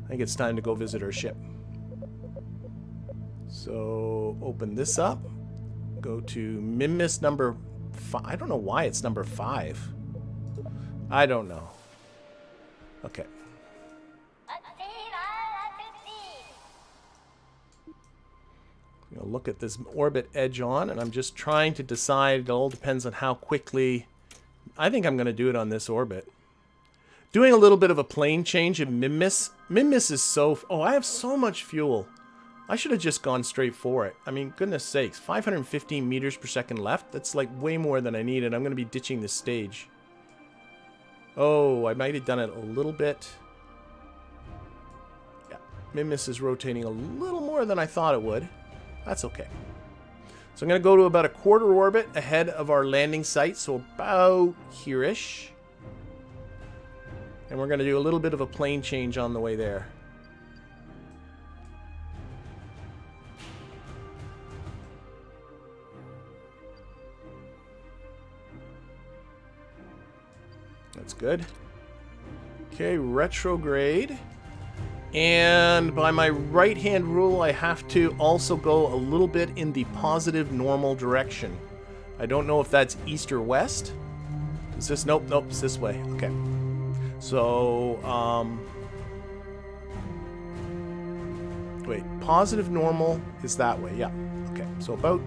I think it's time to go visit our ship. So open this up. Go to Minmus number 5. I don't know why it's number 5. I don't know. Okay. Look at this orbit edge on, and I'm just trying to decide. It all depends on how quickly. I think I'm going to do it on this orbit. Doing a little bit of a plane change in Minmus. Minmus is so... Oh, I have so much fuel. I should have just gone straight for it. I mean, goodness sakes. 515 meters per second left. That's like way more than I needed. I'm going to be ditching this stage. Oh, I might have done it a little bit. Yeah, Minmus is rotating a little more than I thought it would. That's okay. So I'm going to go to about a quarter orbit ahead of our landing site. So about here-ish. And we're going to do a little bit of a plane change on the way there. That's good. Okay, retrograde. And by my right-hand rule, I have to also go a little bit in the positive normal direction. I don't know if that's east or west. Is this? Nope, nope, it's this way. Okay. So, wait, positive normal is that way. Yeah. Okay, so about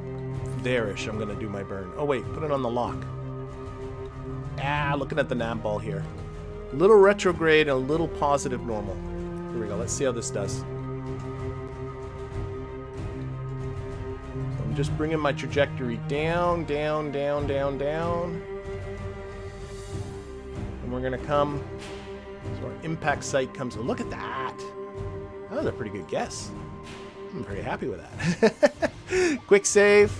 there-ish I'm going to do my burn. Oh, wait, put it on the lock. Ah, looking at the nav ball here. A little retrograde and a little positive normal. Here we go. Let's see how this does. So I'm just bringing my trajectory down, down, down, down, down. And we're going to come... So our impact site comes... Oh, look at that! That was a pretty good guess. I'm pretty happy with that. Quick save.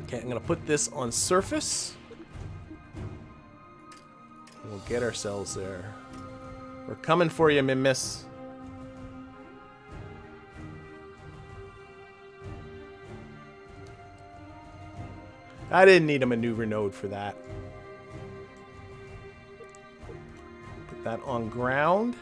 Okay, I'm going to put this on surface. We'll get ourselves there. We're coming for you, Minmus. I didn't need a maneuver node for that. Put that on ground.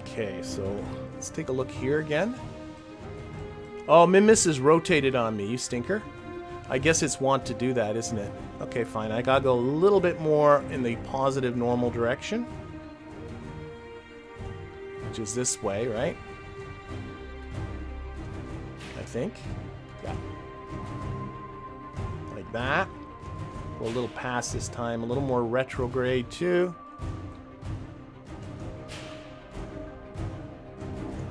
Okay, so let's take a look here again. Oh, Minmus is rotated on me, you stinker. I guess it's want to do that, isn't it? Okay, fine. I gotta go a little bit more in the positive normal direction. Which is this way, right? I think. Yeah. Like that. Go a little past this time. A little more retrograde, too.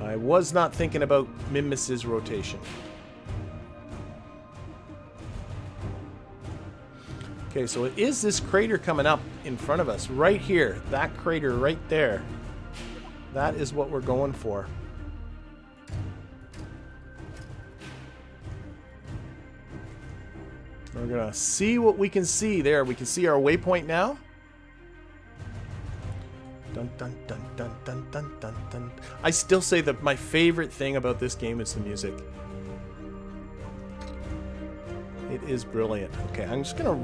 I was not thinking about Minmus's rotation. Okay, so it is this crater coming up in front of us, right here. That crater right there. That is what we're going for. We're gonna see what we can see there. We can see our waypoint now. Dun, dun, dun, dun, dun, dun, dun, dun. I still say that my favorite thing about this game is the music. It is brilliant. Okay, I'm just gonna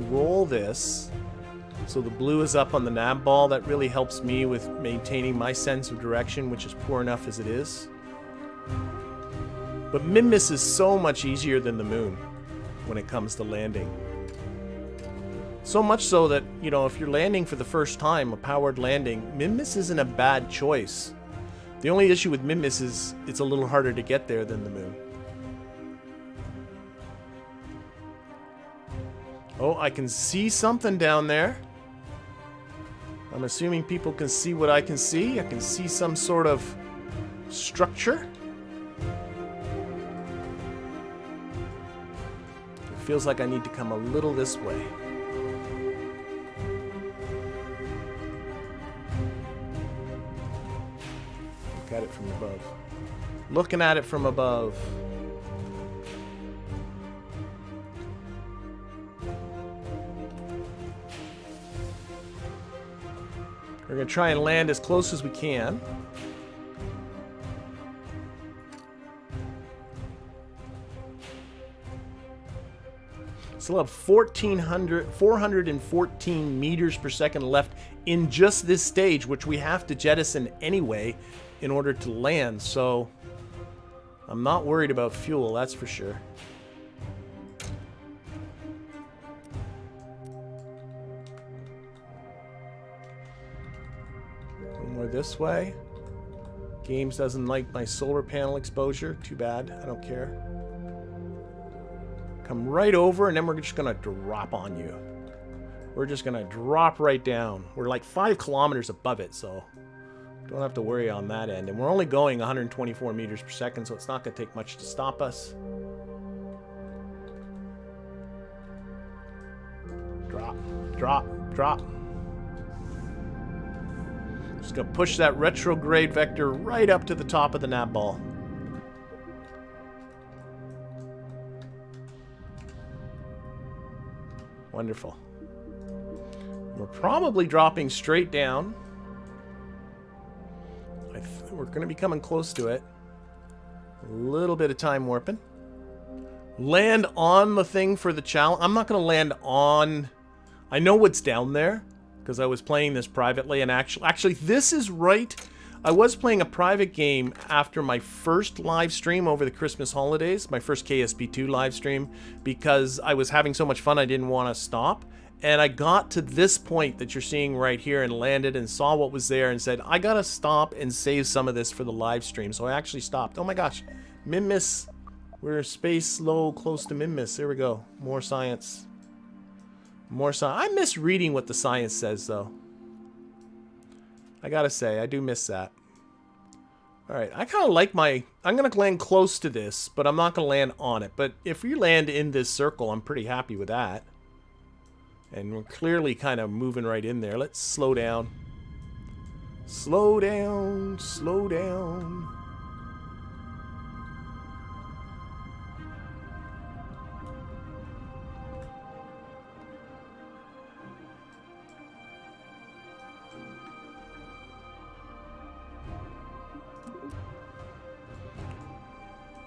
roll this so the blue is up on the nav ball. That really helps me with maintaining my sense of direction, which is poor enough as it is. But Minmus is so much easier than the moon when it comes to landing. So much so that, you know, if you're landing for the first time, a powered landing, Minmus isn't a bad choice. The only issue with Minmus is it's a little harder to get there than the moon. Oh, I can see something down there. I'm assuming people can see what I can see. I can see some sort of structure. feels like I need to come a little this way. Look at it from above. Looking at it from above. We're going to try and land as close as we can. Still have 414 meters per second left in just this stage, which we have to jettison anyway in order to land. So I'm not worried about fuel, that's for sure. More this way. Games doesn't like my solar panel exposure. Too bad. I don't care. Come right over, and then we're just going to drop on you. We're just going to drop right down. We're like 5 kilometers above it, so don't have to worry on that end. And we're only going 124 meters per second, so it's not going to take much to stop us. Drop, drop, drop. Just going to push that retrograde vector right up to the top of the nav ball. Wonderful. We're probably dropping straight down. We're going to be coming close to it. A little bit of time warping. Land on the thing for the challenge. I'm not going to land on... I know what's down there because I was playing this privately, and actually this is right. I was playing a private game after my first live stream over the Christmas holidays, my first KSP2 live stream, because I was having so much fun I didn't want to stop. And I got to this point that you're seeing right here and landed and saw what was there and said, I gotta stop and save some of this for the live stream. So I actually stopped. Oh my gosh. Minmus. We're space low close to Minmus. There we go. More science. More science. I miss reading what the science says, though. I gotta say, I do miss that. Alright, I kind of like my... I'm gonna land close to this, but I'm not gonna land on it. But if we land in this circle, I'm pretty happy with that. And we're clearly kind of moving right in there. Let's slow down. Slow down, slow down.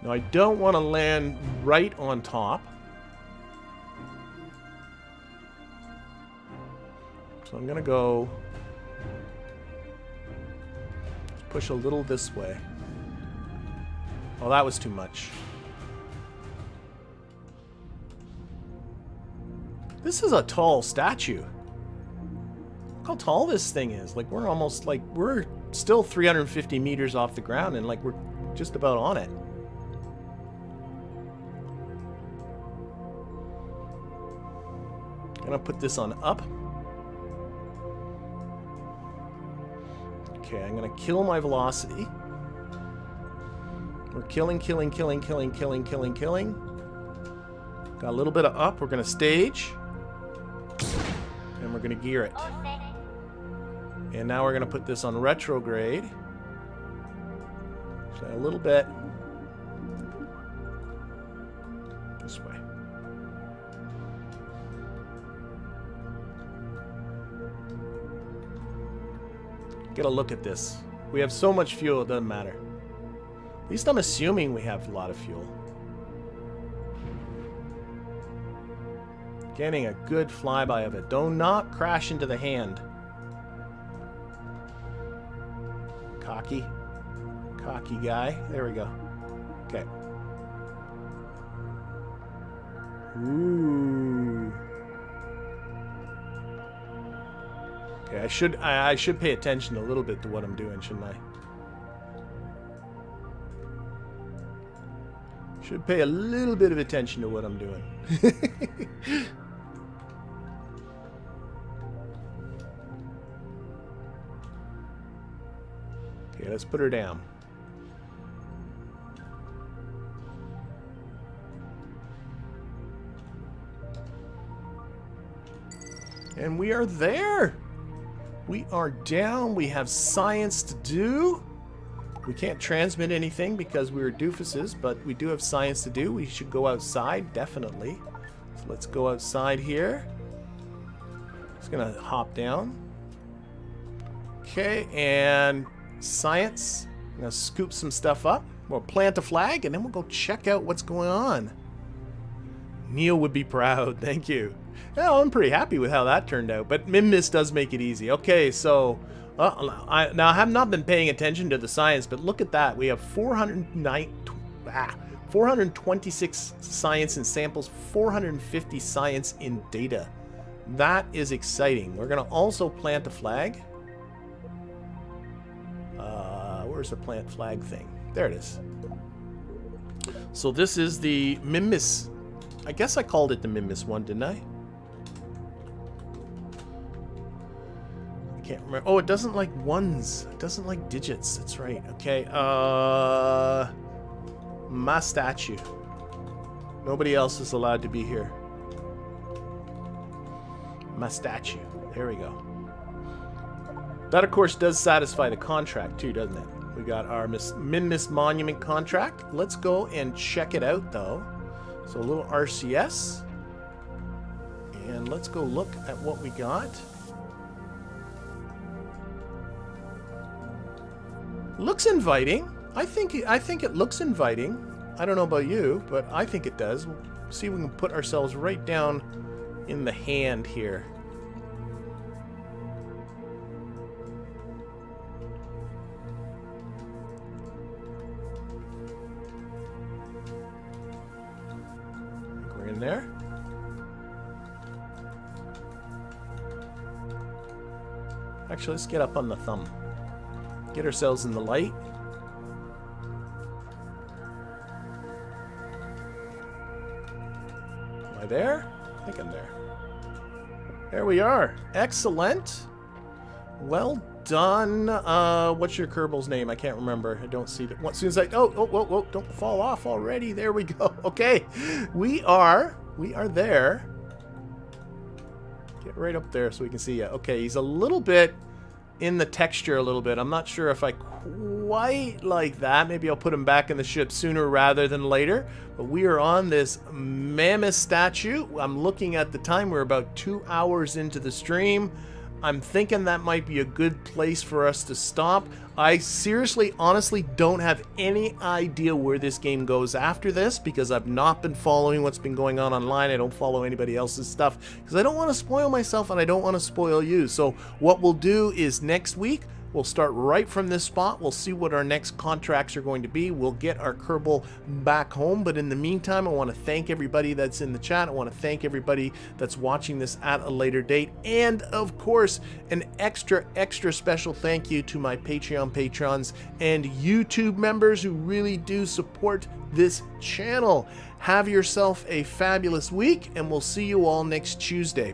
Now, I don't want to land right on top. So I'm going to go push a little this way. Oh, that was too much. This is a tall statue. Look how tall this thing is. Like, we're almost, like, we're still 350 meters off the ground, and, like, we're just about on it. Gonna put this on up. Okay, I'm gonna kill my velocity. We're killing. Got a little bit of up. We're gonna stage. And we're gonna gear it. And now we're gonna put this on retrograde. So a little bit. This way. Get a look at this. We have so much fuel, it doesn't matter. At least I'm assuming we have a lot of fuel. Getting a good flyby of it. Do not crash into the hand. Cocky. Cocky guy. There we go. Okay. Ooh. Okay, I should pay attention a little bit to what I'm doing, shouldn't I? Should pay a little bit of attention to what I'm doing. Okay, let's put her down. And we are there. We are down. We have science to do. We can't transmit anything because we're doofuses, but we do have science to do. We should go outside, definitely. So let's go outside here. Just gonna hop down. Okay, and science. I'm gonna scoop some stuff up. We'll plant a flag, and then we'll go check out what's going on. Neil would be proud. Thank you. Well, I'm pretty happy with how that turned out, but Minmus does make it easy. Okay, so I have not been paying attention to the science, but look at that. We have 426 science in samples, 450 science in data. That is exciting. We're going to also plant a flag. Where's the plant flag thing? There it is. So this is the Minmus. I guess I called it the Minmus one, didn't I? I can't remember. Oh, it doesn't like ones. It doesn't like digits. That's right. Okay. My statue. Nobody else is allowed to be here. My statue. There we go. That, of course, does satisfy the contract, too, doesn't it? We got our Minmus Monument contract. Let's go and check it out, though. So a little RCS. And let's go look at what we got. Looks inviting. I think it looks inviting. I don't know about you, but I think it does. We'll see if we can put ourselves right down in the hand here. We're in there. Actually, let's get up on the thumb. Get ourselves in the light. Am I there? I think I'm there. There we are. Excellent. Well done. What's your Kerbal's name? I can't remember. I don't see it. As soon as I... Oh, whoa, don't fall off already. There we go. Okay. We are there. Get right up there so we can see you. Okay, he's a little bit in the texture a little bit. I'm not sure if I quite like that. Maybe I'll put him back in the ship sooner rather than later. But we are on this mammoth statue. I'm looking at the time. We're about 2 hours into the stream. I'm thinking that might be a good place for us to stop. I seriously, honestly don't have any idea where this game goes after this because I've not been following what's been going on online. I don't follow anybody else's stuff because I don't want to spoil myself and I don't want to spoil you. So what we'll do is next week, we'll start right from this spot. We'll see what our next contracts are going to be. We'll get our Kerbal back home. But in the meantime, I want to thank everybody that's in the chat. I want to thank everybody that's watching this at a later date. And of course, an extra special thank you to my Patreon patrons and YouTube members who really do support this channel. Have yourself a fabulous week, and we'll see you all next Tuesday.